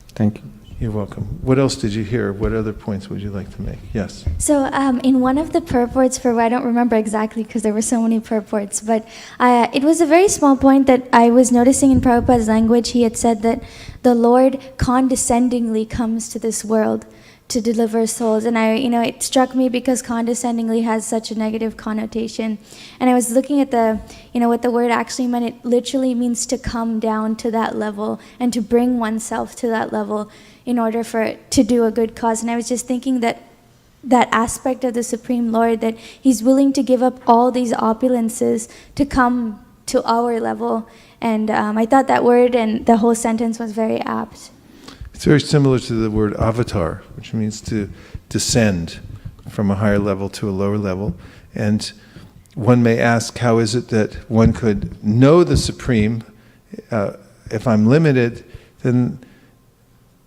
Thank you. You're welcome. What else did you hear? What other points would you like to make? Yes. So in one of the purports, I don't remember exactly because there were so many purports, but it was a very small point that I was noticing in Prabhupada's language. He had said that the Lord condescendingly comes to this world to deliver souls. And it struck me because condescendingly has such a negative connotation. And I was looking at what the word actually meant. It literally means to come down to that level and to bring oneself to that level in order to do a good cause. And I was just thinking that aspect of the Supreme Lord, that He's willing to give up all these opulences to come to our level. And I thought that word and the whole sentence was very apt. It's very similar to the word avatar, which means to descend from a higher level to a lower level. And one may ask, how is it that one could know the Supreme? If I'm limited, then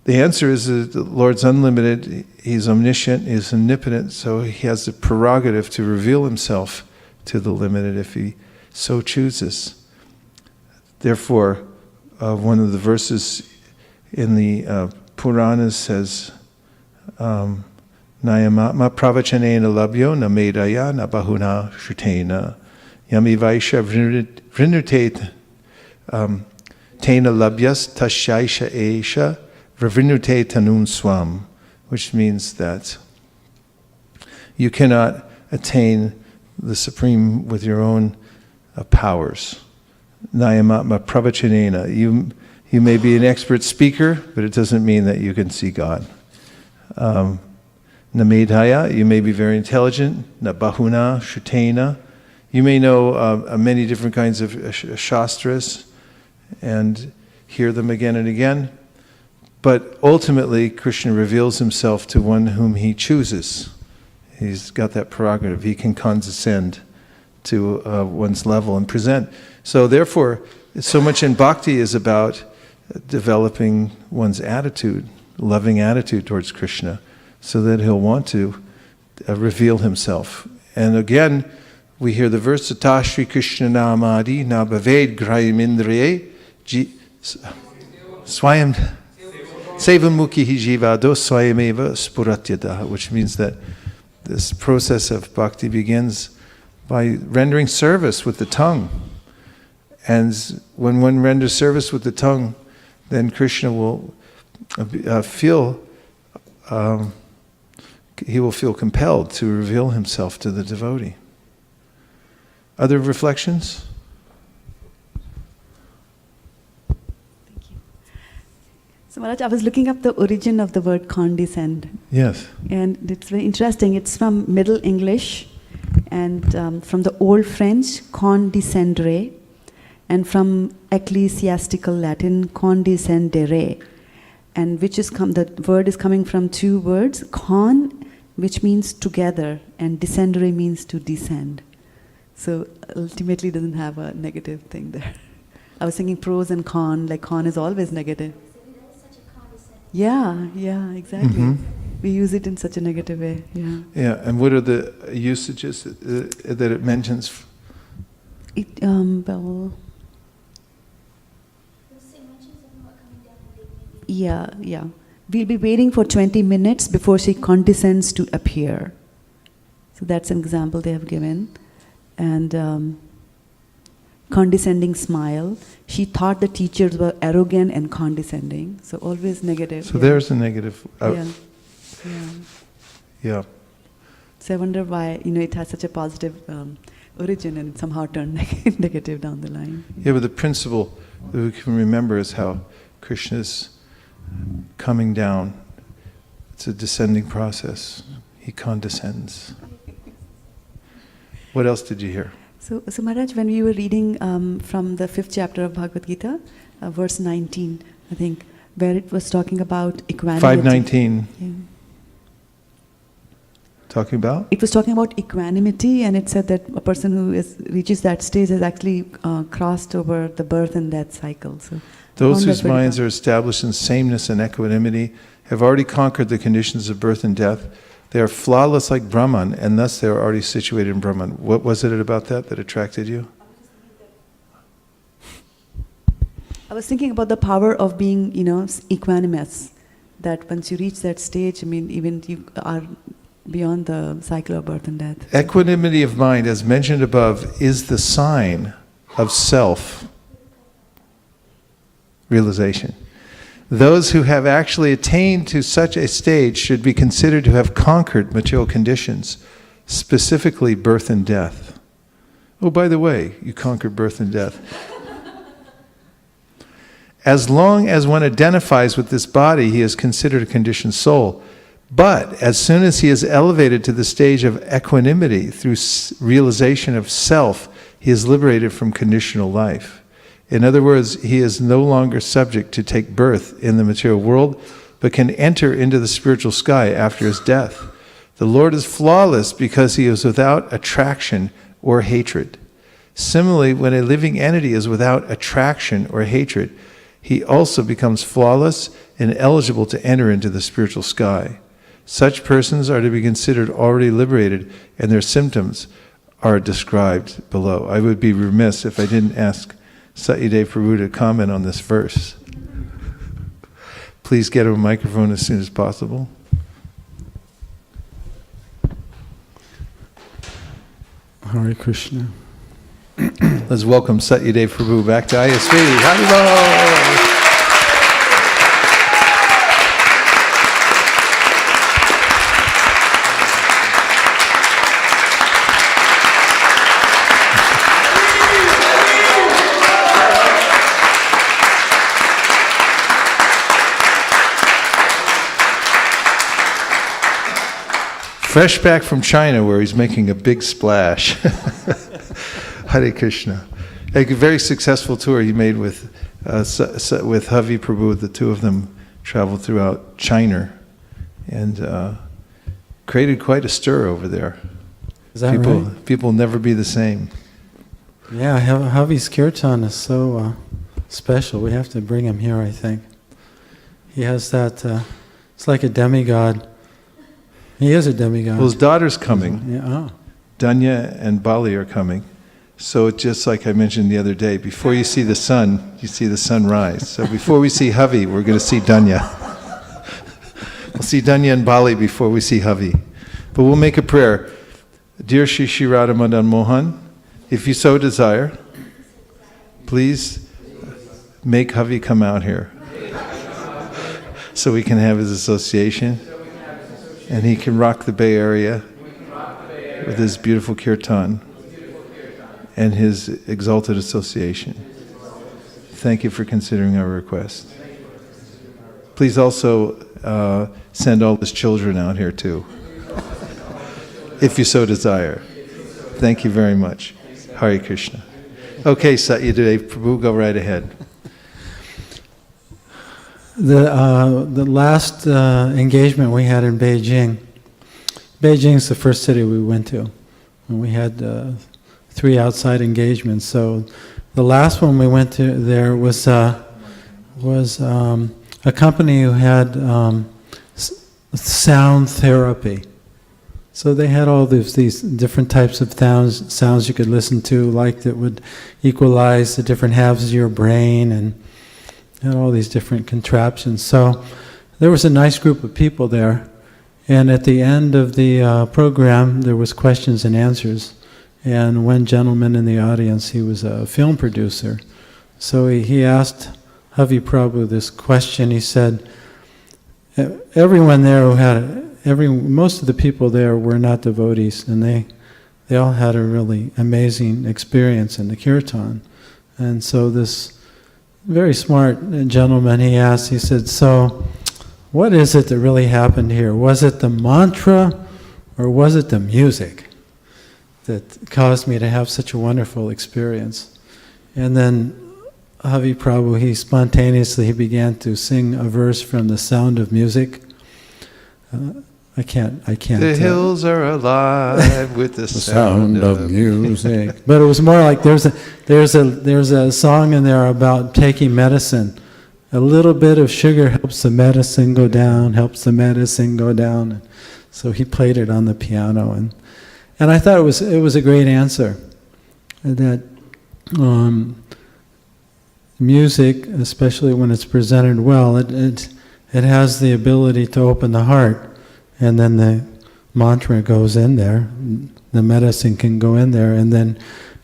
the answer is that the Lord's unlimited, He's omniscient, He's omnipotent, so He has the prerogative to reveal Himself to the limited if He so chooses. Therefore, one of the verses in the Puranas says, Nayamatma pravachanena labhyo na medaya na bahuna shrutena yami vaisha vrinute tena labhyas tashaisha esha vrinute tanun swam, which means that you cannot attain the Supreme with your own powers. Nayamatma pravachanena. You may be an expert speaker, but it doesn't mean that you can see God. Namedhaya, you may be very intelligent. Nabahuna, Shrutena. You may know many different kinds of shastras and hear them again and again. But ultimately, Krishna reveals Himself to one whom He chooses. He's got that prerogative. He can condescend to one's level and present. So therefore, so much in bhakti is about developing one's attitude, loving attitude towards Krishna, so that He'll want to reveal Himself. And again, we hear the verse, Sata Shri Krishna Namadi na bhaved grahim indriye swayam sevamukhi jivado swayameva spuratyada, which means that this process of bhakti begins by rendering service with the tongue. And when one renders service with the tongue, then Krishna will feel compelled to reveal Himself to the devotee. Other reflections? Thank you. So Maharaj, I was looking up the origin of the word condescend. Yes. And it's very interesting. It's from Middle English and from the Old French, condescendre, and from ecclesiastical Latin, condescendere, and the word is coming from two words, con, which means together, and descendere means to descend. So ultimately it doesn't have a negative thing there. I was thinking pros and con, like con is always negative. Yeah, exactly. Mm-hmm. We use it in such a negative way, yeah. Yeah, and what are the usages that it mentions? Yeah. We'll be waiting for 20 minutes before she condescends to appear. So that's an example they have given. And condescending smile. She thought the teachers were arrogant and condescending. So always negative. So there's a negative. Yeah. So I wonder why, it has such a positive origin and somehow turned negative down the line. Yeah, but the principle that we can remember is how Krishna's coming down. It's a descending process. He condescends. What else did you hear? So Maharaj, when we were reading from the 5th chapter of Bhagavad-gita, verse 19, I think, where it was talking about equanimity. 519. Yeah. talking about? It was talking about equanimity, and it said that a person who reaches that stage has actually crossed over the birth and death cycle. So those whose minds are established in sameness and equanimity have already conquered the conditions of birth and death. They are flawless like Brahman, and thus they are already situated in Brahman. What was it about that attracted you? I was thinking about the power of being, equanimous. That once you reach that stage, even you are beyond the cycle of birth and death. Equanimity of mind, as mentioned above, is the sign of self-realization. Those who have actually attained to such a stage should be considered to have conquered material conditions, specifically birth and death. Oh, by the way, you conquered birth and death. As long as one identifies with this body, he is considered a conditioned soul. But as soon as he is elevated to the stage of equanimity through realization of self, he is liberated from conditional life. In other words, he is no longer subject to take birth in the material world, but can enter into the spiritual sky after his death. The Lord is flawless because he is without attraction or hatred. Similarly, when a living entity is without attraction or hatred, he also becomes flawless and eligible to enter into the spiritual sky. Such persons are to be considered already liberated, and their symptoms are described below. I would be remiss if I didn't ask Satyadev Prabhu to comment on this verse. Please get a microphone as soon as possible. Hare Krishna. Let's welcome Satyadev Prabhu back to ISV. Haribol! Fresh back from China, where he's making a big splash. Hare Krishna. A very successful tour he made with Havi Prabhu. The two of them traveled throughout China and created quite a stir over there. Is that right? People will never be the same. Yeah, Havi's kirtan is so special. We have to bring him here, I think. He has that, it's like a demigod. He is a demigod. Well, his daughter's coming. Yeah. Oh. Danya and Bali are coming. So just like I mentioned the other day, before you see the sun, you see the sun rise. So before we see Havi, we're going to see Danya. We'll see Danya and Bali before we see Havi. But we'll make a prayer. Dear Shri Shri Radha Madan Mohan, if you so desire, please make Havi come out here so we can have his association. And he can rock the Bay Area with his beautiful kirtan and his exalted association. Thank you for considering our request. Please also send all his children out here too, if you so desire. Thank you very much. Hare Krishna. Okay, Satyadev Prabhu, go right ahead. The last engagement we had in Beijing. Beijing's the first city we went to, and we had 3 outside engagements. So the last one we went to there was a company who had sound therapy. So they had all these different types of sounds you could listen to, like that would equalize the different halves of your brain, and had all these different contraptions. So there was a nice group of people there, and at the end of the program there was questions and answers, and one gentleman in the audience, he was a film producer, so he asked Havi Prabhu this question. He said, everyone there most of the people there were not devotees, and they all had a really amazing experience in the kirtan. And so this very smart gentleman, he said, so what is it that really happened here? Was it the mantra or was it the music that caused me to have such a wonderful experience? And then Havi Prabhu, he spontaneously began to sing a verse from The Sound of Music. I can't. The hills are alive with the sound of music. But it was more like there's a song in there about taking medicine. A little bit of sugar helps the medicine go down. Helps the medicine go down. So he played it on the piano, and I thought it was a great answer. That music, especially when it's presented well, it has the ability to open the heart. And then the mantra goes in there, the medicine can go in there and then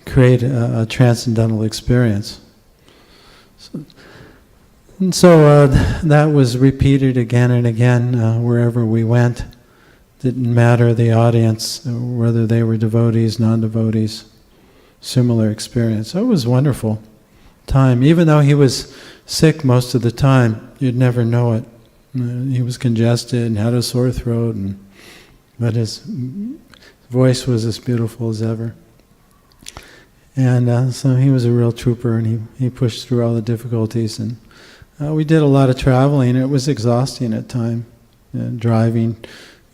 create a transcendental experience. So that was repeated again and again wherever we went. Didn't matter the audience, whether they were devotees, non-devotees, similar experience. So it was wonderful time. Even though he was sick most of the time, you'd never know it. He was congested and had a sore throat, but his voice was as beautiful as ever. And so he was a real trooper, and he pushed through all the difficulties. And we did a lot of traveling. It was exhausting at times. Driving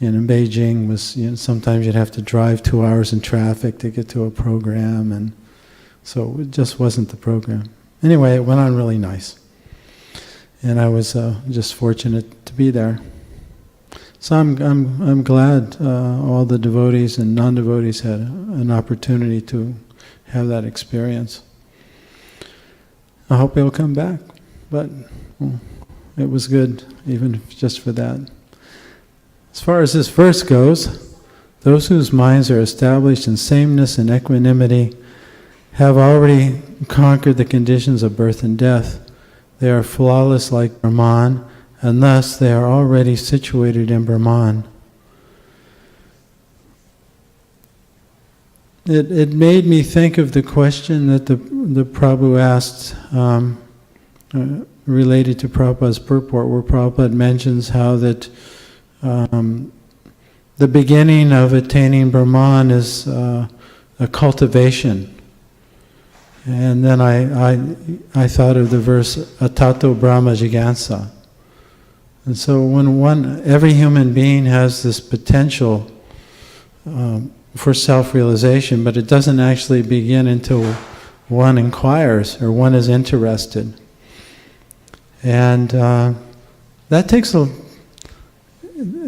in Beijing was, sometimes you'd have to drive 2 hours in traffic to get to a program, and so it just wasn't the program. Anyway, it went on really nice. And I was just fortunate to be there. So I'm glad all the devotees and non-devotees had an opportunity to have that experience. I hope they'll come back, but it was good, even just for that. As far as this verse goes, those whose minds are established in sameness and equanimity have already conquered the conditions of birth and death. They are flawless like Brahman, and thus they are already situated in Brahman. It made me think of the question that the Prabhu asked related to Prabhupada's purport, where Prabhupada mentions how that the beginning of attaining Brahman is a cultivation. And then I thought of the verse, Atato Brahma Jigansa. And so when every human being has this potential for self-realization, but it doesn't actually begin until one inquires or one is interested. And that takes,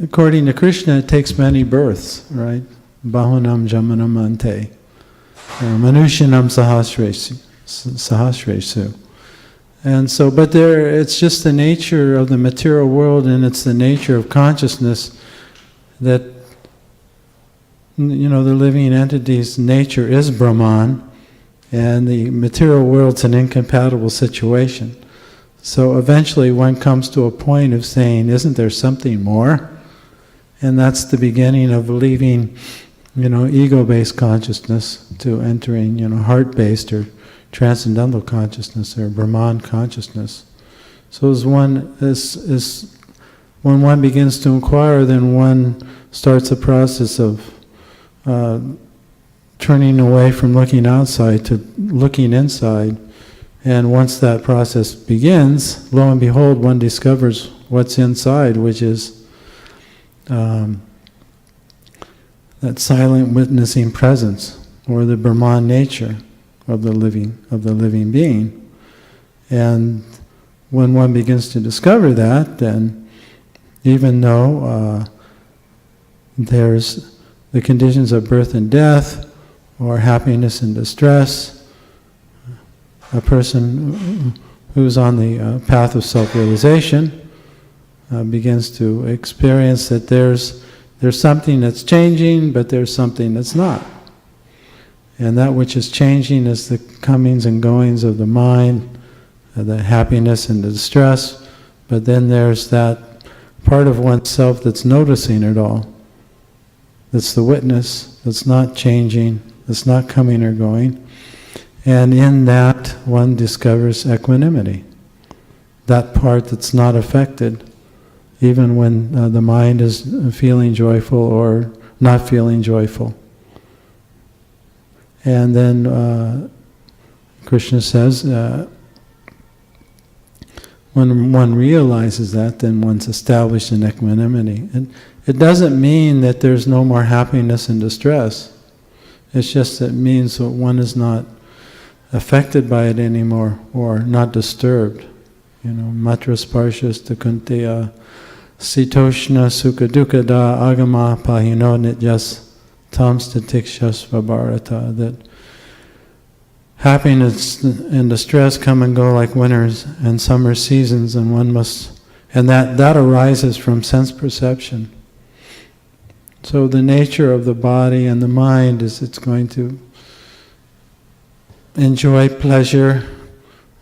according to Krishna, it takes many births, right? Bahunam Jamanam Ante. Manushanam Sahasresu. And so, but it's just the nature of the material world, and it's the nature of consciousness that, the living entity's nature is Brahman, and the material world's an incompatible situation. So eventually one comes to a point of saying, isn't there something more? And that's the beginning of leaving ego-based consciousness to entering, heart-based or transcendental consciousness or Brahman consciousness. So as when one begins to inquire, then one starts a process of turning away from looking outside to looking inside. And once that process begins, lo and behold, one discovers what's inside, which is that silent witnessing presence, or the Brahman nature of the living being. And when one begins to discover that, then even though there's the conditions of birth and death, or happiness and distress, a person who's on the path of self-realization begins to experience that there's something that's changing, but there's something that's not. And that which is changing is the comings and goings of the mind, the happiness and the distress, but then there's that part of oneself that's noticing it all. That's the witness, that's not changing, that's not coming or going. And in that, one discovers equanimity. That part that's not affected, even when the mind is feeling joyful or not feeling joyful. And then Krishna says, when one realizes that, then one's established in equanimity. And it doesn't mean that there's no more happiness and distress. It's just that it means that one is not affected by it anymore, or not disturbed. Matra sparshas takunteya sitoshna sukha dukkada agama pahino nityas tamstatikshas vabharata. That happiness and distress come and go like winters and summer seasons, and one must, and that arises from sense perception. So the nature of the body and the mind is it's going to enjoy pleasure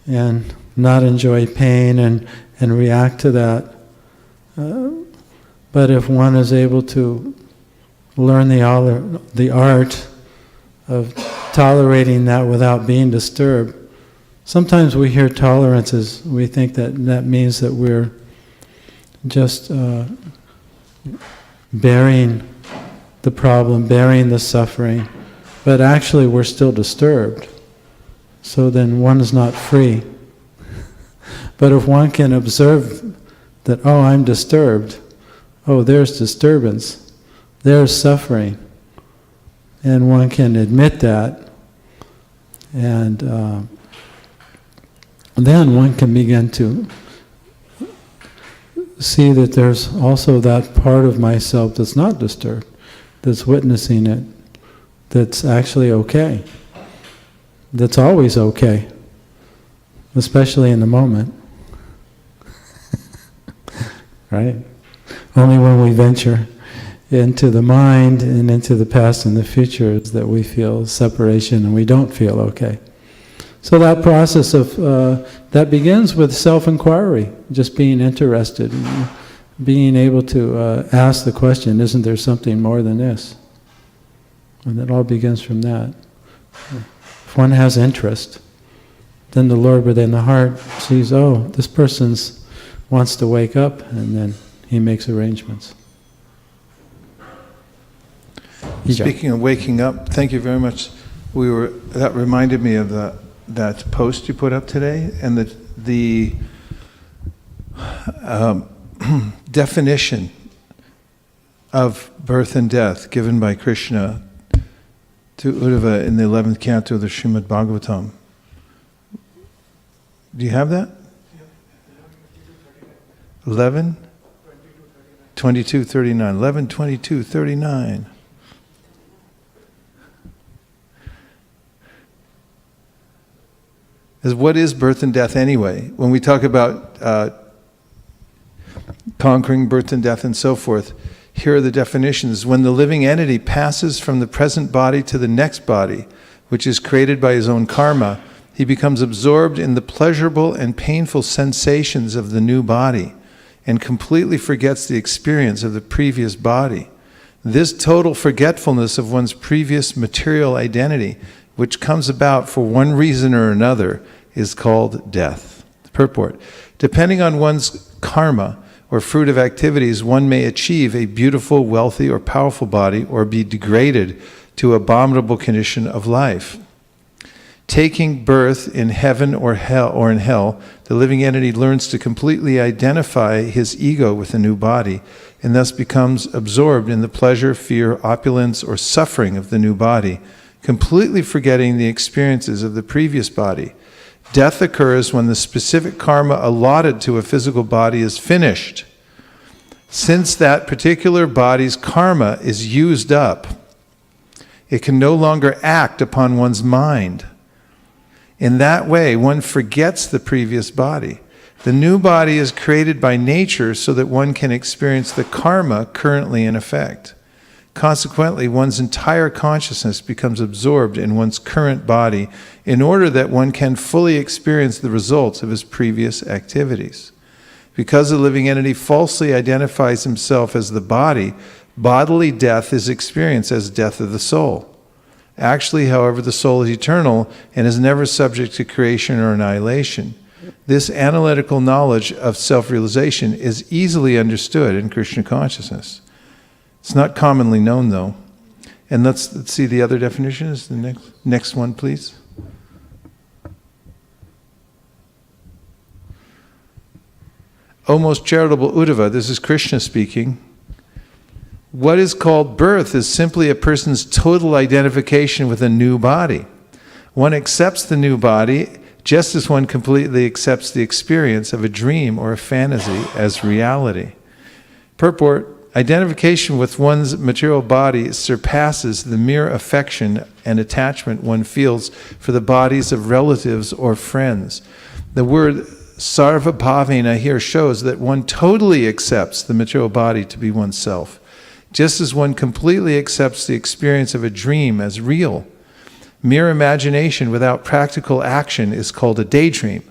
and not enjoy pain and react to that. But if one is able to learn the art of tolerating that without being disturbed, sometimes we hear tolerances, we think that means that we're just bearing the problem, bearing the suffering, but actually we're still disturbed. So then one is not free. But if one can observe that, oh, I'm disturbed, oh, there's disturbance, there's suffering, and one can admit that, and then one can begin to see that there's also that part of myself that's not disturbed, that's witnessing it, that's actually okay, that's always okay, especially in the moment. Right? Only when we venture into the mind and into the past and the future is that we feel separation and we don't feel okay. So that process of that begins with self-inquiry, just being interested, and being able to ask the question, isn't there something more than this? And it all begins from that. If one has interest, then the Lord within the heart sees, oh, this person's wants to wake up, and then he makes arrangements. Speaking of waking up, thank you very much. That reminded me of that post you put up today, and the definition of birth and death given by Krishna to Uddhava in the 11th canto of the Srimad Bhagavatam. Do you have that? 11, 22, 39. 11, 22, 39. What is birth and death anyway? When we talk about conquering birth and death and so forth, here are the definitions. When the living entity passes from the present body to the next body, which is created by his own karma, he becomes absorbed in the pleasurable and painful sensations of the new body, and completely forgets the experience of the previous body. This total forgetfulness of one's previous material identity, which comes about for one reason or another, is called death. Purport. Depending on one's karma or fruit of activities, one may achieve a beautiful, wealthy, or powerful body, or be degraded to abominable condition of life. Taking birth in heaven or in hell, the living entity learns to completely identify his ego with the new body, and thus becomes absorbed in the pleasure, fear, opulence, or suffering of the new body, completely forgetting the experiences of the previous body. Death occurs when the specific karma allotted to a physical body is finished. Since that particular body's karma is used up, it can no longer act upon one's mind. In that way, one forgets the previous body. The new body is created by nature so that one can experience the karma currently in effect. Consequently, one's entire consciousness becomes absorbed in one's current body in order that one can fully experience the results of his previous activities. Because the living entity falsely identifies himself as the body, bodily death is experienced as death of the soul. Actually, however, the soul is eternal and is never subject to creation or annihilation. This analytical knowledge of self-realization is easily understood in Krishna consciousness. It's not commonly known, though. And let's see the other definition. Is the next one, please. O most charitable Uddhava, this is Krishna speaking, what is called birth is simply a person's total identification with a new body. One accepts the new body just as one completely accepts the experience of a dream or a fantasy as reality. Purport: identification with one's material body surpasses the mere affection and attachment one feels for the bodies of relatives or friends. The word sarva bhavena here shows that one totally accepts the material body to be oneself, just as one completely accepts the experience of a dream as real. Mere imagination without practical action is called a daydream.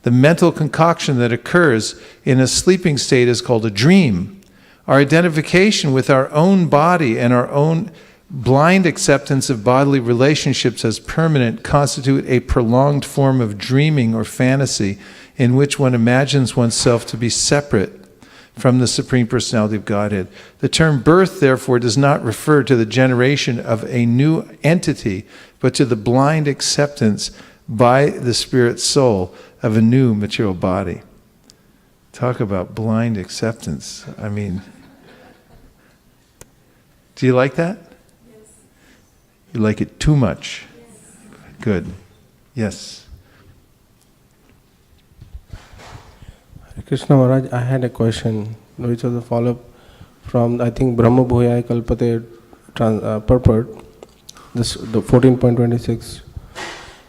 The mental concoction that occurs in a sleeping state is called a dream. Our identification with our own body and our own blind acceptance of bodily relationships as permanent constitute a prolonged form of dreaming or fantasy in which one imagines oneself to be separate from the Supreme Personality of Godhead. The term birth, therefore, does not refer to the generation of a new entity, but to the blind acceptance by the spirit soul of a new material body. Talk about blind acceptance. I mean, do you like that? Yes. You like it too much? Yes. Good. Yes. Krishna Maharaj, I had a question which was a follow-up from, I think, Brahma Bhuyai Kalpate purport, the 14.26.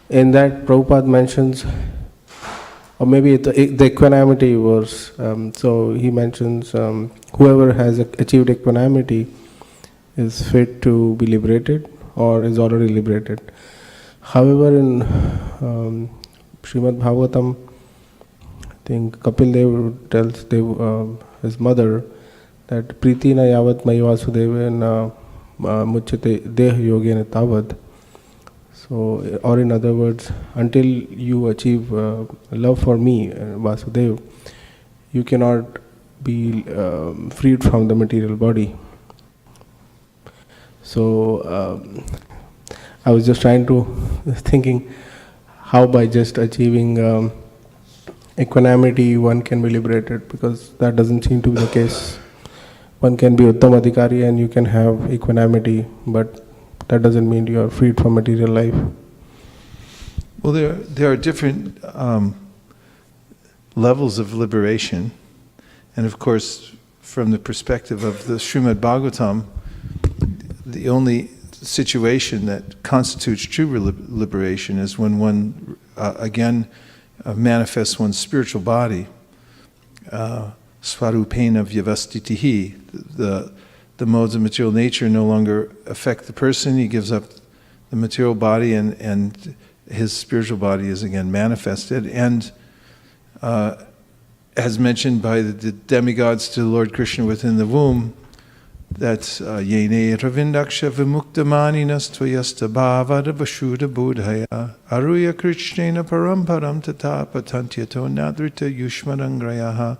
In that, Prabhupada mentions, or maybe the equanimity verse. So he mentions, whoever has achieved equanimity is fit to be liberated or is already liberated. However, in Srimad Bhagavatam, I think Kapil Dev tells his mother that Priti na yavat mai vasudevena muchyate deh yogena tavad. So, or in other words, until you achieve love for me, Vasudev, you cannot be freed from the material body. So, I was just thinking how by just achieving equanimity one can be liberated, because that doesn't seem to be the case. One can be Uttam Adhikari and you can have equanimity, but that doesn't mean you are freed from material life. Well, there are different levels of liberation, and of course, from the perspective of the Srimad Bhagavatam, the only situation that constitutes true liberation is when one, again, manifests one's spiritual body. Svarupena vyavastitihi. The modes of material nature no longer affect the person. He gives up the material body, and his spiritual body is again manifested. And as mentioned by the demigods to Lord Krishna within the womb, that yene ravindaksha vimuktamaninas tvayasta bhavada vashuddha buddhaya aruya krishnena paramparam tata patantyato nadrita yushmarangrayaha.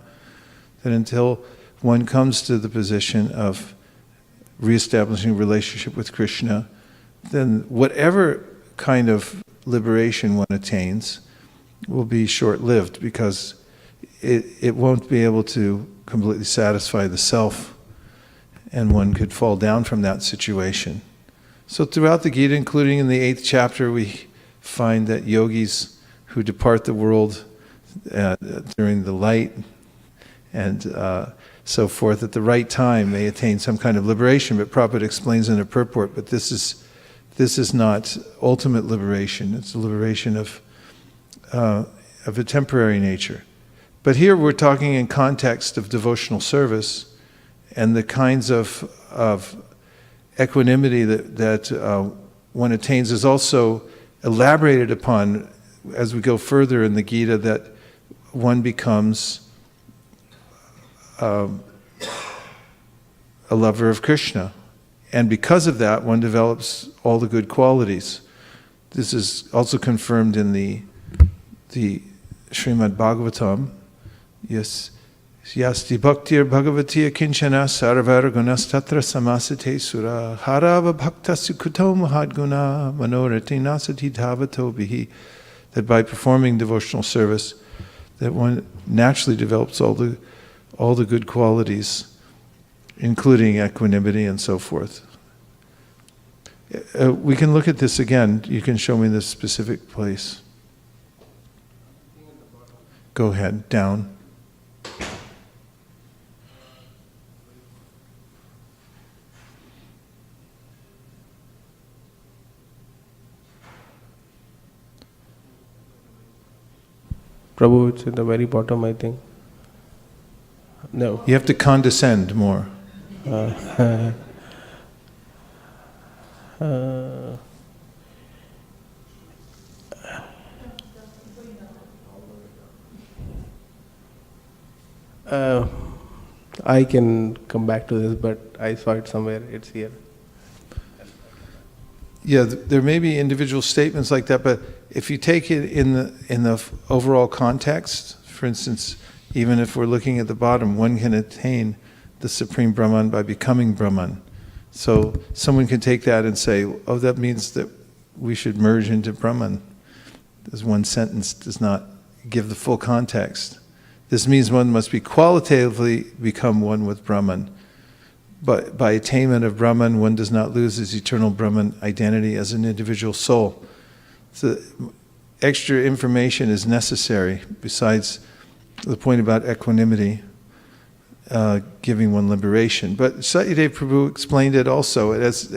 That until one comes to the position of reestablishing a relationship with Krishna, then whatever kind of liberation one attains will be short-lived, because it won't be able to completely satisfy the self, and one could fall down from that situation. So throughout the Gita, including in the 8th chapter, we find that yogis who depart the world during the light and so forth, at the right time may attain some kind of liberation. But Prabhupada explains in a purport, but this is not ultimate liberation. It's a liberation of a temporary nature. But here we're talking in context of devotional service, and the kinds of equanimity that one attains is also elaborated upon as we go further in the Gita, that one becomes a lover of Krishna. And because of that, one develops all the good qualities. This is also confirmed in the Srimad Bhagavatam. Yes. Yasti bhaktir bhagavatiya kinchana sarvara gunas tatra samasate sura harava bhakta sukhuto mahadguna manorati nasati dhavato bihi. That by performing devotional service, that one naturally develops all the good qualities, including equanimity and so forth. We can look at this again. You can show me the specific place. Go ahead, down. Prabhu, it's at the very bottom, I think. No. You have to condescend more. I can come back to this, but I saw it somewhere. It's here. Yeah, there may be individual statements like that, but if you take it in the overall context, for instance, even if we're looking at the bottom, one can attain the Supreme Brahman by becoming Brahman. So someone can take that and say, oh, that means that we should merge into Brahman. This one sentence does not give the full context. This means one must be qualitatively become one with Brahman. But by attainment of Brahman, one does not lose his eternal Brahman identity as an individual soul. So extra information is necessary besides the point about equanimity, giving one liberation. But Satyadeva Prabhu explained it also as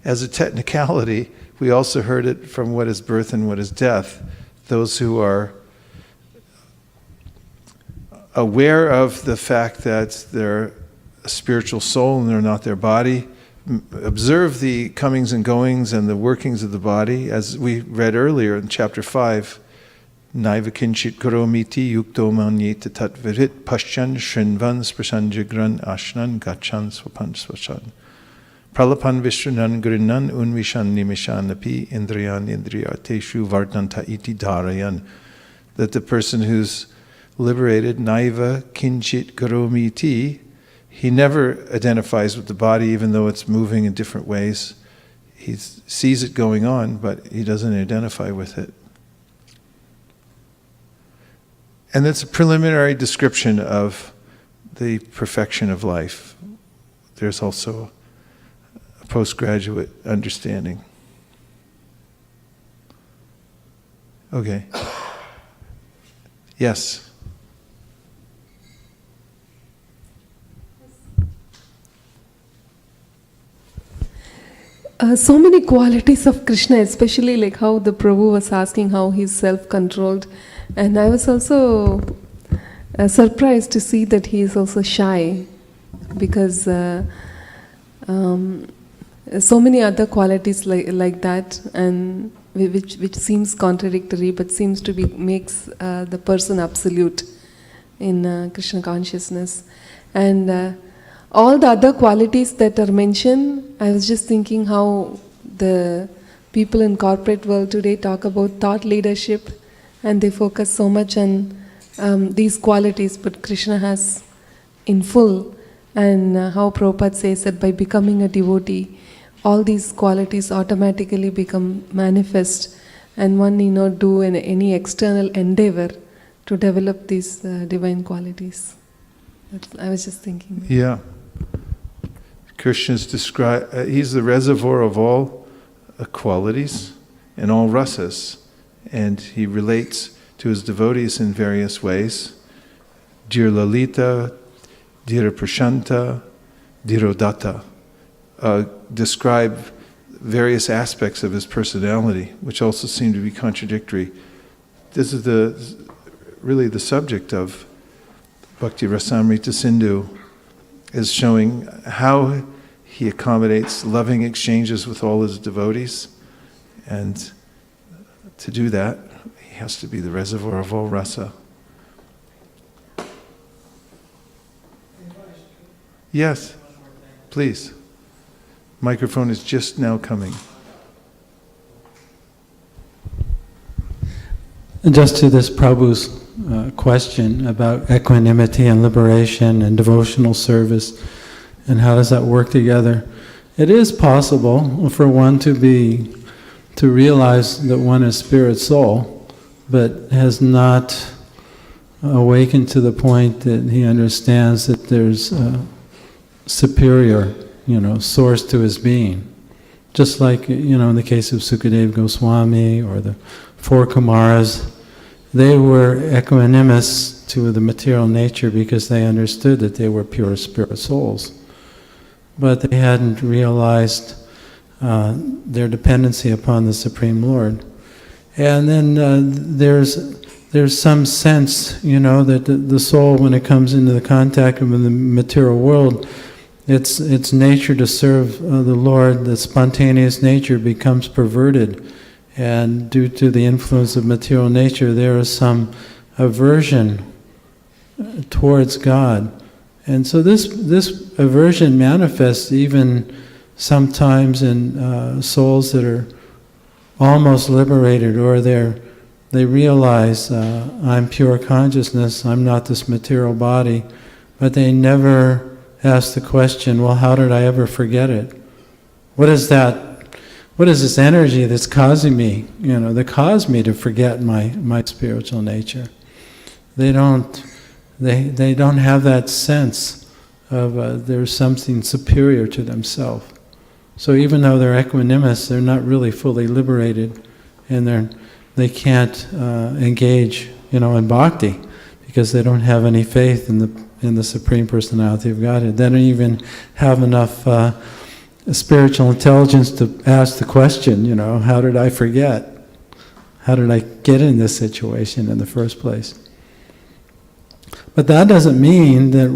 a technicality. We also heard it from what is birth and what is death. Those who are aware of the fact that they're a spiritual soul and they're not their body, observe the comings and goings and the workings of the body, as we read earlier in chapter 5. Naiva kinchit karomiti yukto manyeta tatvirit paschan shrinvan sprasan jigran ashnan gachan swapan swachan pralapan vishrunan grinan unvishan nimishan api indriyan indriyateshu vardanta iti dharayan. That the person who's liberated, naiva kinchit karomiti, he never identifies with the body even though it's moving in different ways. He sees it going on, but he doesn't identify with it. And that's a preliminary description of the perfection of life. There's also a postgraduate understanding. Okay. Yes. So many qualities of Krishna, especially like how the Prabhu was asking how he's self-controlled. And I was also surprised to see that he is also shy, because so many other qualities like that, and which seems contradictory, but seems to be makes the person absolute in Krishna consciousness. And all the other qualities that are mentioned, I was just thinking how the people in corporate world today talk about thought leadership, and they focus so much on these qualities, but Krishna has in full. And how Prabhupada says that by becoming a devotee, all these qualities automatically become manifest, and one need not do any external endeavor to develop these divine qualities. I was just thinking. Yeah. Krishna's described, he's the reservoir of all qualities and all rasas, and he relates to his devotees in various ways. Dhir Lalita, Dhira Prashanta, Dhirodata describe various aspects of his personality, which also seem to be contradictory. This is really the subject of Bhakti Rasamrita Sindhu, is showing how he accommodates loving exchanges with all his devotees, and to do that, he has to be the reservoir of all rasa. Yes, please. Microphone is just now coming. Just to this Prabhu's question about equanimity and liberation and devotional service, and how does that work together? It is possible for one to realize that one is spirit soul, but has not awakened to the point that he understands that there's a superior, source to his being. Just like, in the case of Sukadeva Goswami or the four Kumaras, they were equanimous to the material nature because they understood that they were pure spirit souls. But they hadn't realized their dependency upon the Supreme Lord. And then there's some sense, that the soul, when it comes into the contact with the material world, its nature to serve the Lord, the spontaneous nature, becomes perverted. And due to the influence of material nature, there is some aversion towards God. And so this aversion manifests even sometimes in souls that are almost liberated, or they realize, I'm pure consciousness, I'm not this material body, but they never ask the question, well, how did I ever forget it? What is that? What is this energy that's causing me, that caused me to forget my spiritual nature? They don't have that sense of there's something superior to themselves. So even though they're equanimous, they're not really fully liberated, and they can't engage, in bhakti, because they don't have any faith in the Supreme Personality of Godhead. They don't even have enough spiritual intelligence to ask the question, how did I forget? How did I get in this situation in the first place? But that doesn't mean that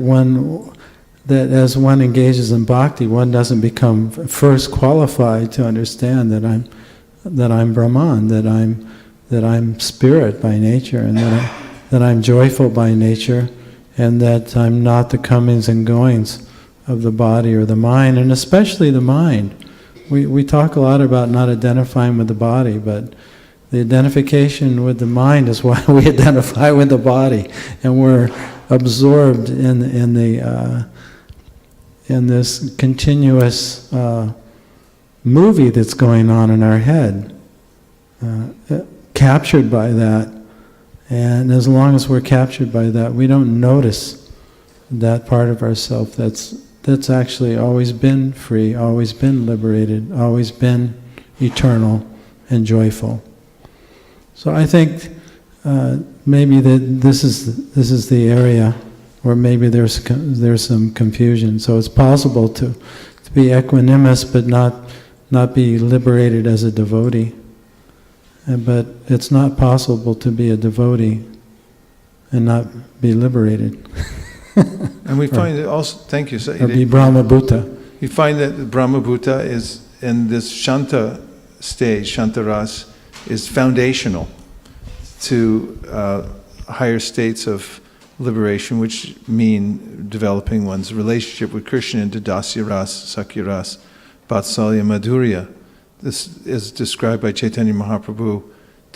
as one engages in bhakti, one doesn't become first qualified to understand that I'm Brahman, that I'm spirit by nature, and that I'm joyful by nature, and that I'm not the comings and goings of the body or the mind, and especially the mind. We talk a lot about not identifying with the body, but the identification with the mind is why we identify with the body, and we're absorbed in this continuous movie that's going on in our head, captured by that. And as long as we're captured by that, we don't notice that part of ourself that's actually always been free, always been liberated, always been eternal and joyful. So I think maybe that this is the area where maybe there's some confusion. So it's possible to be equanimous but not be liberated as a devotee. But it's not possible to be a devotee and not be liberated. And we find that also, thank you. Or be Brahma-bhuta. You find that the Brahma-bhuta is in this Shanta stage, Shanta Ras, is foundational to higher states of liberation, which mean developing one's relationship with Krishna into Dasya Ras, Sakya Ras, Vatsalya, Madhurya. This is described by Chaitanya Mahaprabhu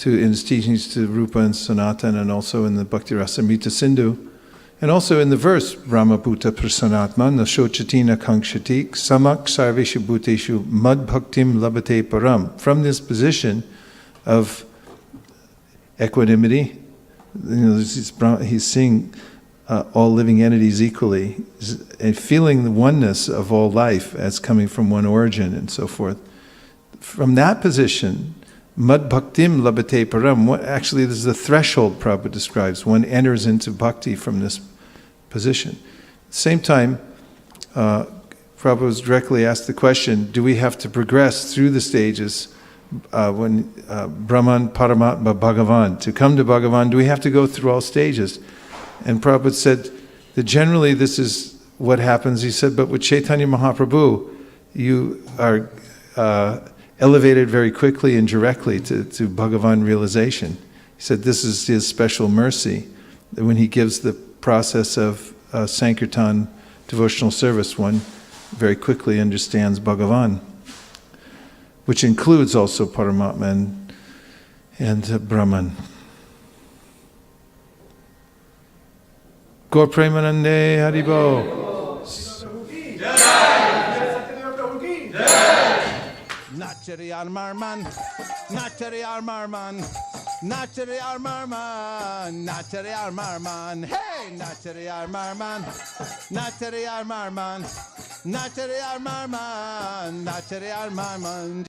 in his teachings to Rupa and Sanatan, and also in the Bhakti Rasamrita Sindhu, and also in the verse Brahma-bhuta prasanatma nashochatina kangshatik samak sarveshu bhuteshu mad bhaktim labate param. From this position of equanimity, he's seeing all living entities equally, and feeling the oneness of all life as coming from one origin and so forth. From that position, mad bhaktim labate param, actually this is the threshold Prabhupada describes. One enters into bhakti from this position. At the same time, Prabhupada was directly asked the question, do we have to progress through the stages when Brahman, Paramatma, Bhagavan, to come to Bhagavan, do we have to go through all stages? And Prabhupada said that generally this is what happens. He said, but with Chaitanya Mahaprabhu, you are elevated very quickly and directly to Bhagavan realization. He said this is his special mercy, that when he gives the process of Sankirtan devotional service, one very quickly understands Bhagavan, which includes also Paramatma and Brahman. Gaur Premanande Haribo. Nachariyar Marman, Nachari ar marman, nachari ar marman, hey, nachari ar marman, nachari ar marman, nachari ar marman, nachari ar marman.